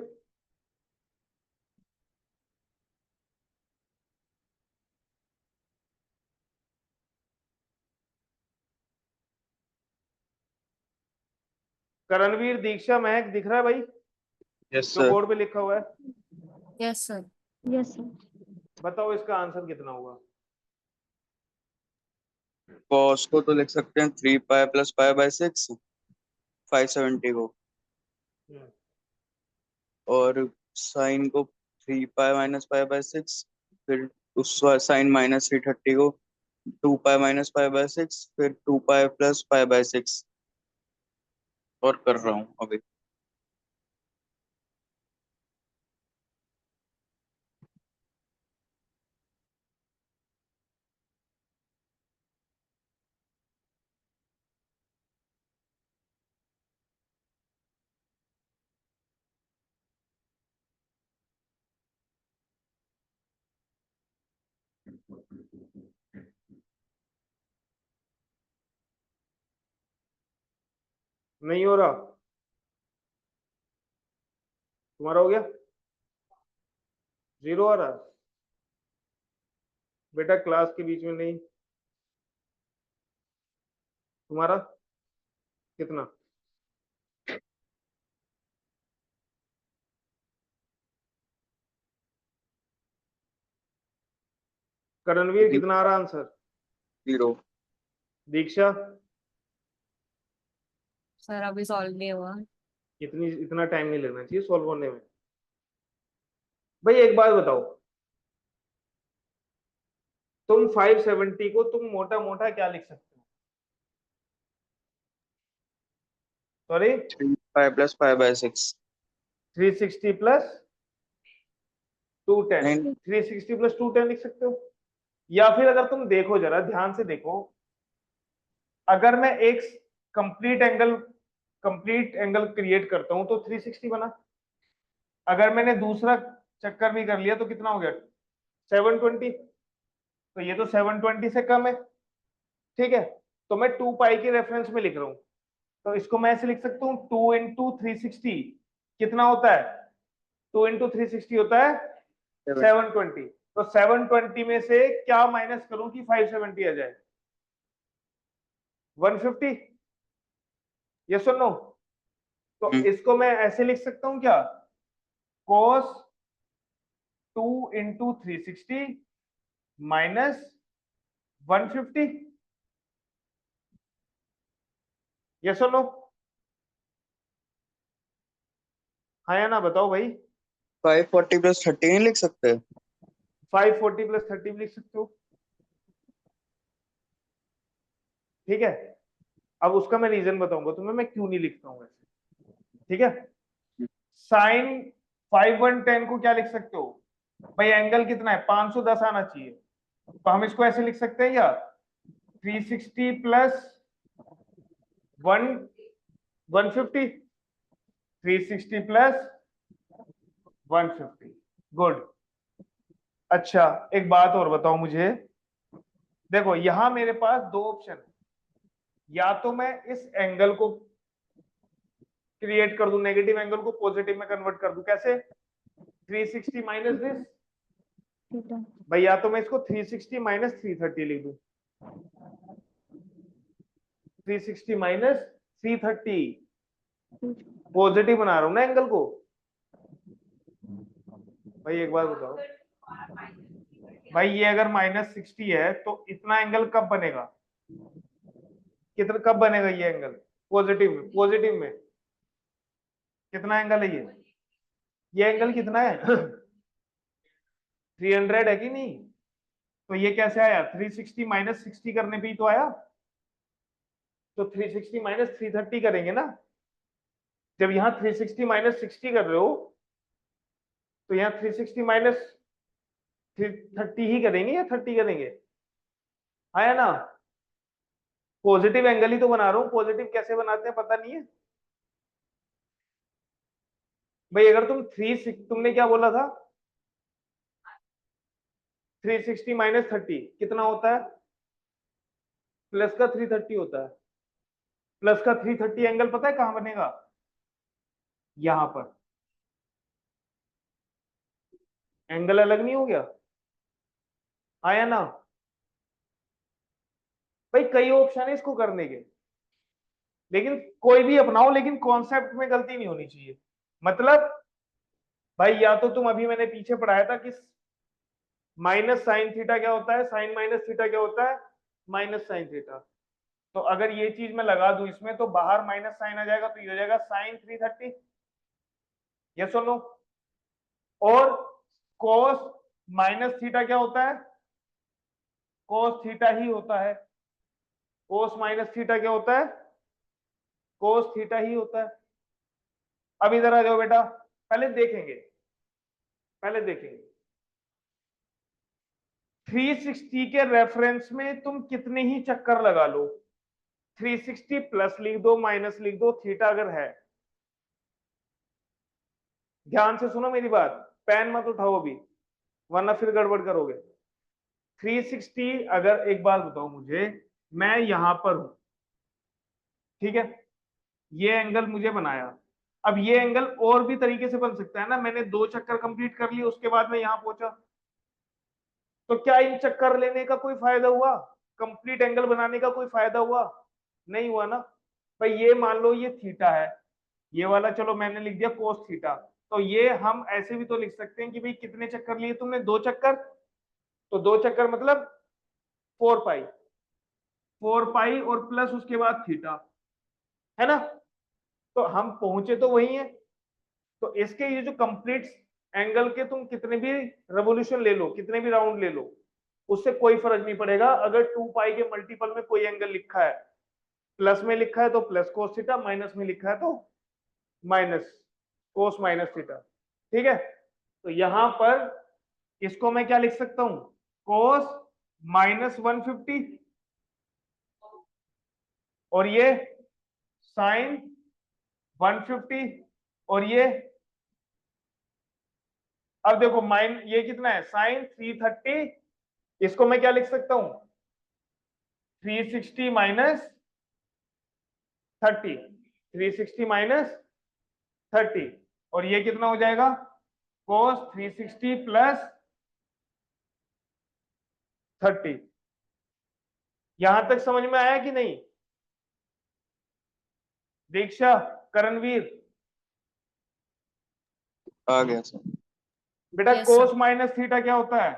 करणवीर, दीक्षा, महक, दिख रहा है भाई यस जो सर। बोर्ड पे लिखा हुआ है? Yes sir. Yes sir. बताओ इसका आंसर कितना होगा। कॉस को तो लिख सकते हैं 3 पाई + पाई/6, 570 को। हम्म, और साइन को 3 पाई - पाई/6, फिर उस साइन -330 को 2 पाई - पाई/6, फिर 2 पाई + पाई/6, और कर रहा हूँ अभी। नहीं हो रहा तुम्हारा? हो गया? जीरो आ रहा है बेटा, क्लास के बीच में नहीं। तुम्हारा कितना? करणवीर कितना आ रहा आंसर? 0। दीक्षा सर अभी सॉल्व नहीं हुआ। इतना टाइम नहीं लगना चाहिए सॉल्व होने में। भाई एक बात बताओ, तुम 570 को तुम मोटा मोटा क्या लिख सकते हो? सॉरी, 3 पाई + पाई/6। 360 प्लस 210, नहीं, 360 प्लस 210 लिख सकते हो। या फिर अगर तुम देखो, जरा ध्यान से देखो, अगर मैं एक कंप्लीट एंगल क्रिएट करता हूं तो 360 बना, अगर मैंने दूसरा चक्कर भी कर लिया तो कितना हो गया? 720। तो ये तो 720 से कम है, ठीक है, तो मैं 2 पाई के रेफरेंस में लिख रहा हूं, तो इसको मैं ऐसे लिख सकता हूँ 2 इंटू 360 कितना होता है? 2 इंटू 360 होता है 720। तो 720 में से क्या माइनस करूं कि 570 आ जाए? 150? ये सुनो, तो इसको मैं ऐसे लिख सकता हूं क्या? cos 2 into 360 minus 150। ये सुनो, हाँ या ना बताओ भाई। 540 + 30 नहीं लिख सकते? 540 प्लस 30 भी लिख सकते हो, ठीक है। अब उसका मैं रीजन बताऊंगा तुम्हें मैं क्यों नहीं लिखता हूं ऐसे, ठीक है। साइन 5/10 को क्या लिख सकते हो भाई? एंगल कितना है? 510 आना चाहिए, तो हम इसको ऐसे लिख सकते हैं क्या? 360 प्लस 150, 360 प्लस 150। गुड। अच्छा एक बात और बताओ मुझे, देखो यहां मेरे पास दो ऑप्शन है, या तो मैं इस एंगल को क्रिएट कर दूं, नेगेटिव एंगल को पॉजिटिव में कन्वर्ट कर दूं, कैसे? 360 माइनस दिस, थीटा। भाई या तो मैं इसको 360 माइनस 330 लिख दूं, 360 माइनस 330, पॉजिटिव बना रहा हूं ना एंगल को। भाई एक बात बताओ भाई, ये अगर -60 है तो इतना एंगल कब बनेगा, कितना कब बनेगा ये एंगल? पॉजिटिव में, पॉजिटिव में कितना एंगल है ये एंगल कितना है? 300 है कि नहीं? तो ये कैसे आया? 360 माइनस 60 करने पे ही तो आया। तो 360 माइनस 330 करेंगे ना। जब यहाँ 360 माइनस 60 कर रहे हो तो यहाँ 360 माइनस 330 ही करेंगे या 30 करेंगे? आया ना? पॉजिटिव एंगल ही तो बना रहा हूँ, पॉजिटिव कैसे बनाते हैं पता नहीं है भाई। अगर तुमने क्या बोला था? 360 माइनस 30 कितना होता है? प्लस का 330 होता है। प्लस का 330 एंगल पता है कहां बनेगा? यहां पर। एंगल अलग नहीं हो गया? आया ना? भाई कई ऑप्शन है इसको करने के, लेकिन कोई भी अपनाओ, लेकिन कॉन्सेप्ट में गलती नहीं होनी चाहिए। मतलब भाई या तो तुम, अभी मैंने पीछे पढ़ाया था कि माइनस साइन थीटा क्या होता है, साइन माइनस थीटा क्या होता है, माइनस साइन थीटा। तो अगर ये चीज मैं लगा दूं इसमें तो बाहर माइनस साइन आ जाएगा, तो ये हो जाएगा साइन 330। ये सुनो। और cos माइनस थीटा क्या होता है? cos थीटा ही होता है। cos माइनस थीटा क्या होता है? cos थीटा ही होता है। अब इधर आ जाओ बेटा, पहले देखेंगे, पहले देखेंगे 360 के रेफरेंस में तुम कितने ही चक्कर लगा लो, 360 प्लस लिख दो माइनस लिख दो, थीटा अगर है, ध्यान से सुनो मेरी बात, पेन मत उठाओ अभी वरना फिर गड़बड़ करोगे। 360 अगर, एक बात बताओ मुझे, मैं यहां पर हूं, ठीक है, ये एंगल मुझे बनाया। अब ये एंगल और भी तरीके से बन सकता है ना, मैंने 2 चक्कर कंप्लीट कर लिए उसके बाद मैं यहां पहुंचा, तो क्या इन चक्कर लेने का कोई फायदा हुआ? कंप्लीट एंगल बनाने का कोई फायदा हुआ? नहीं हुआ ना। भाई ये मान लो ये थीटा है, ये वाला चलो मैंने लिख दिया कोस थीटा, तो ये हम ऐसे भी तो लिख सकते हैं कि भाई कितने चक्कर लिए तुमने? 2 चक्कर। तो 2 चक्कर मतलब 4 पाई, 4 पाई और प्लस उसके बाद थीटा, है ना? तो हम पहुंचे तो वही है। तो इसके ये जो कंप्लीट एंगल के तुम कितने भी रेवोल्यूशन ले लो, कितने भी राउंड ले लो, उससे कोई फर्क नहीं पड़ेगा। अगर 2 पाई के मल्टीपल में कोई एंगल लिखा है, प्लस में लिखा है तो प्लस कोस थीटा, माइनस में लिखा है तो माइनस कोस माइनस थीटा, ठीक है। तो यहां पर इसको मैं क्या लिख सकता हूं? कोस माइनस 150, और ये साइन 150, और ये, अब देखो माइन ये कितना है, साइन 330, इसको मैं क्या लिख सकता हूं? 360 माइनस 30, 360 माइनस 30, और ये कितना हो जाएगा? cos 360 plus 30। यहां तक समझ में आया कि नहीं? दीक्षा, करणवीर, आ गया सर। बेटा Yes, cos sir. Minus theta क्या होता है?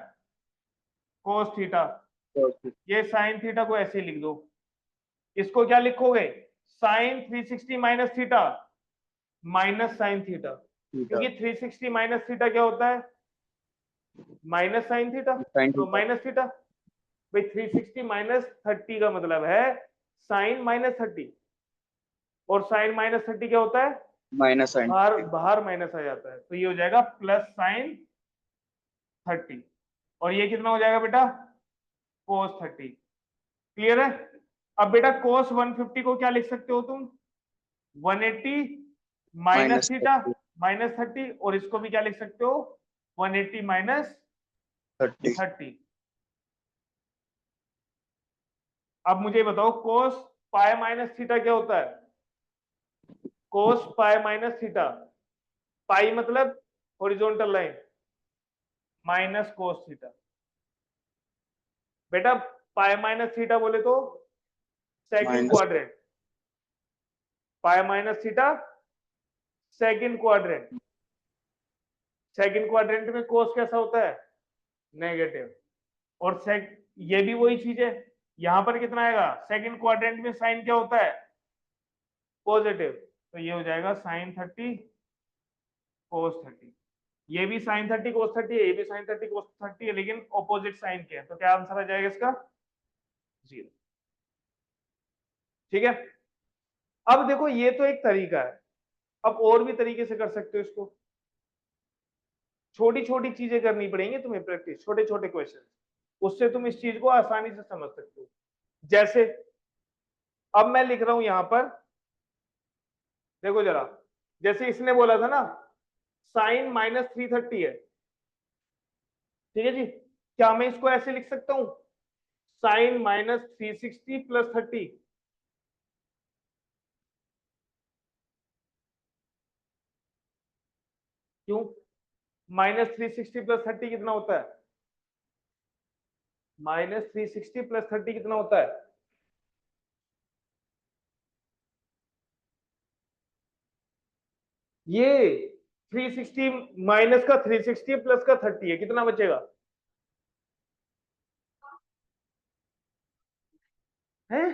cos थीटा। ये साइन थीटा को ऐसे ही लिख दो, इसको क्या लिखोगे? Sine 360 minus theta minus sine theta, क्योंकि 360 माइनस थीटा क्या होता है? माइनस साइन थीटा, तो माइनस थीटा। भाई 360 माइनस 30 का मतलब है साइन माइनस 30, और साइन माइनस 30 क्या होता है? माइनस साइन, बाहर बाहर माइनस आ जाता है, तो ये हो जाएगा प्लस साइन 30, और ये कितना हो जाएगा बेटा? कोस 30। क्लियर है? अब बेटा कोस 150 को क्या लिख सकते हो तुम? 180 माइनस थीटा माइनस 30, और इसको भी क्या लिख सकते हो? 180 माइनस 30। अब मुझे बताओ कोस पाई माइनस थीटा क्या होता है? कोस पाई माइनस थीटा, पाई मतलब horizontal line, minus cos theta. बेटा पाई माइनस थीटा बोले तो सेकंड Minus- क्वाड्रेंट, पाई minus theta second quadrant. Second quadrant में कोस कैसा होता है? नेगेटिव। और ये भी वही चीज है, यहां पर कितना आएगा? सेकंड क्वाड्रेंट में साइन क्या होता है? पॉजिटिव। तो ये हो जाएगा साइन 30 कोस 30। ये भी साइन 30 कोस 30 है, ये भी साइन 30 कोस 30 है, लेकिन ऑपोजिट साइन के हैं। तो क्या आंसर आ जाएगा इसका? 0। ठीक है। अब देखो ये तो एक तरीका है, अब और भी तरीके से कर सकते हो इसको। छोटी छोटी चीजें करनी पड़ेंगी तुम्हें, प्रैक्टिस, छोटे छोटे क्वेश्चन, उससे तुम इस चीज को आसानी से समझ सकते हो। जैसे अब मैं लिख रहा हूं यहां पर, देखो जरा, जैसे इसने बोला था ना साइन माइनस 330 है, ठीक है जी, क्या मैं इसको ऐसे लिख सकता हूं? Sine minus 360 plus 30। क्यों? माइनस 360 प्लस 30 कितना होता है? माइनस 360 प्लस 30 कितना होता है? ये 360 माइनस का 360 प्लस का 30 है, कितना बचेगा? है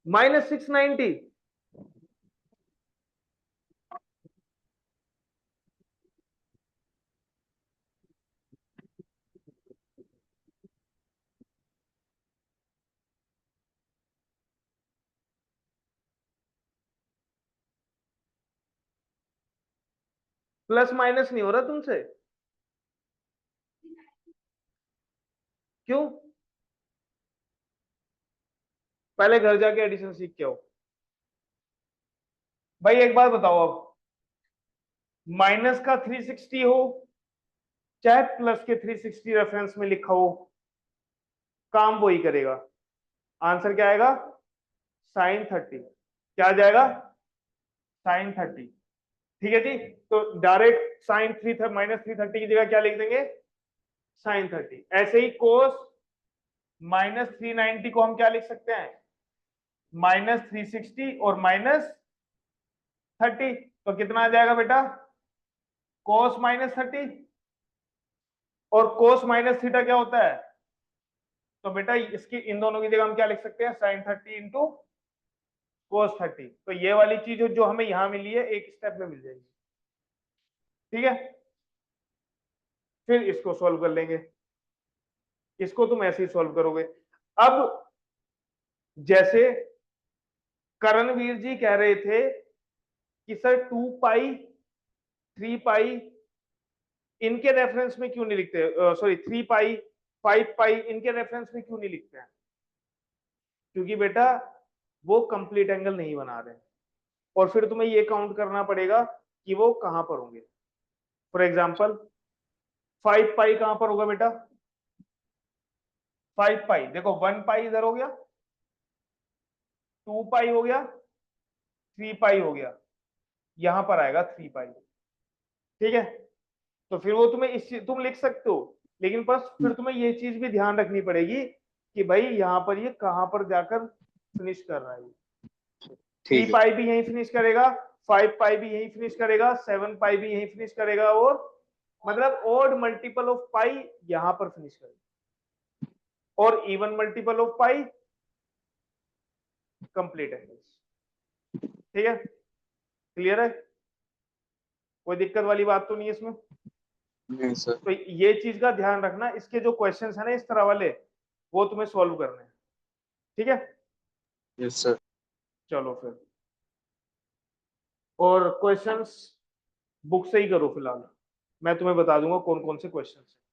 माइनस 690। प्लस माइनस नहीं हो रहा तुमसे, क्यों? पहले घर जाके एडिशन सीख के आओ। भाई एक बात बताओ, अब माइनस का 360 हो चाहे प्लस के 360 रेफरेंस में लिखा हो, काम वही करेगा। आंसर क्या आएगा? साइन 30। क्या आ जाएगा? साइन 30। ठीक है जी। तो डायरेक्ट साइन माइनस 330 की जगह क्या लिख देंगे? साइन 30। ऐसे ही कोस माइनस 390 को हम क्या लिख सकते हैं? माइनस 360 और माइनस 30। तो कितना आ जाएगा बेटा? कोस माइनस 30। और कोस माइनस थीटा क्या होता है? तो बेटा इसकी इन दोनों की जगह हम क्या लिख सकते हैं? Sine 30 into cos 30। तो ये वाली चीज जो हमें यहां मिली है एक स्टेप में मिल जाएगी। ठीक है, फिर इसको सॉल्व कर लेंगे। इसको तुम ऐसे ही सॉल्व करोगे। अब जैसे करणवीर जी कह रहे थे कि सर 2 पाई 3 पाई इनके रेफरेंस में क्यों नहीं लिखते, सॉरी 3 पाई 5 पाई इनके रेफरेंस में क्यों नहीं लिखते हैं? क्योंकि बेटा वो कंप्लीट एंगल नहीं बना रहे, और फिर तुम्हें ये काउंट करना पड़ेगा कि वो कहां पर होंगे। फॉर एग्जाम्पल 5 पाई कहां पर होगा बेटा? 5 पाई देखो, 1 पाई इधर हो गया, 2 पाई हो गया, 3 पाई हो गया, यहां पर आएगा 3 पाई। ठीक है, तो फिर वो तुम्हें तुम लिख सकते हो, लेकिन बस फिर तुम्हें ये चीज भी ध्यान रखनी पड़ेगी कि भाई यहाँ पर ये कहां पर जाकर फिनिश कर रहा है। 3 पाई भी यहीं फिनिश करेगा, 5 पाई भी यहीं फिनिश करेगा, 7 पाई भी यहीं फिनिश करेगा, और मतलब ओड मल्टीपल ऑफ पाई यहां पर फिनिश करेगा, और even multiple of pi complete angles. ठीक है, क्लियर है? कोई दिक्कत वाली बात तो नहीं है इसमें? नहीं सर। तो ये चीज का ध्यान रखना, इसके जो क्वेश्चंस है ना इस तरह वाले, वो तुम्हें सॉल्व करने हैं। ठीक है, यस सर। चलो फिर, और क्वेश्चंस बुक से ही करो फिलहाल, मैं तुम्हें बता दूंगा कौन कौन से क्वेश्चंस हैं।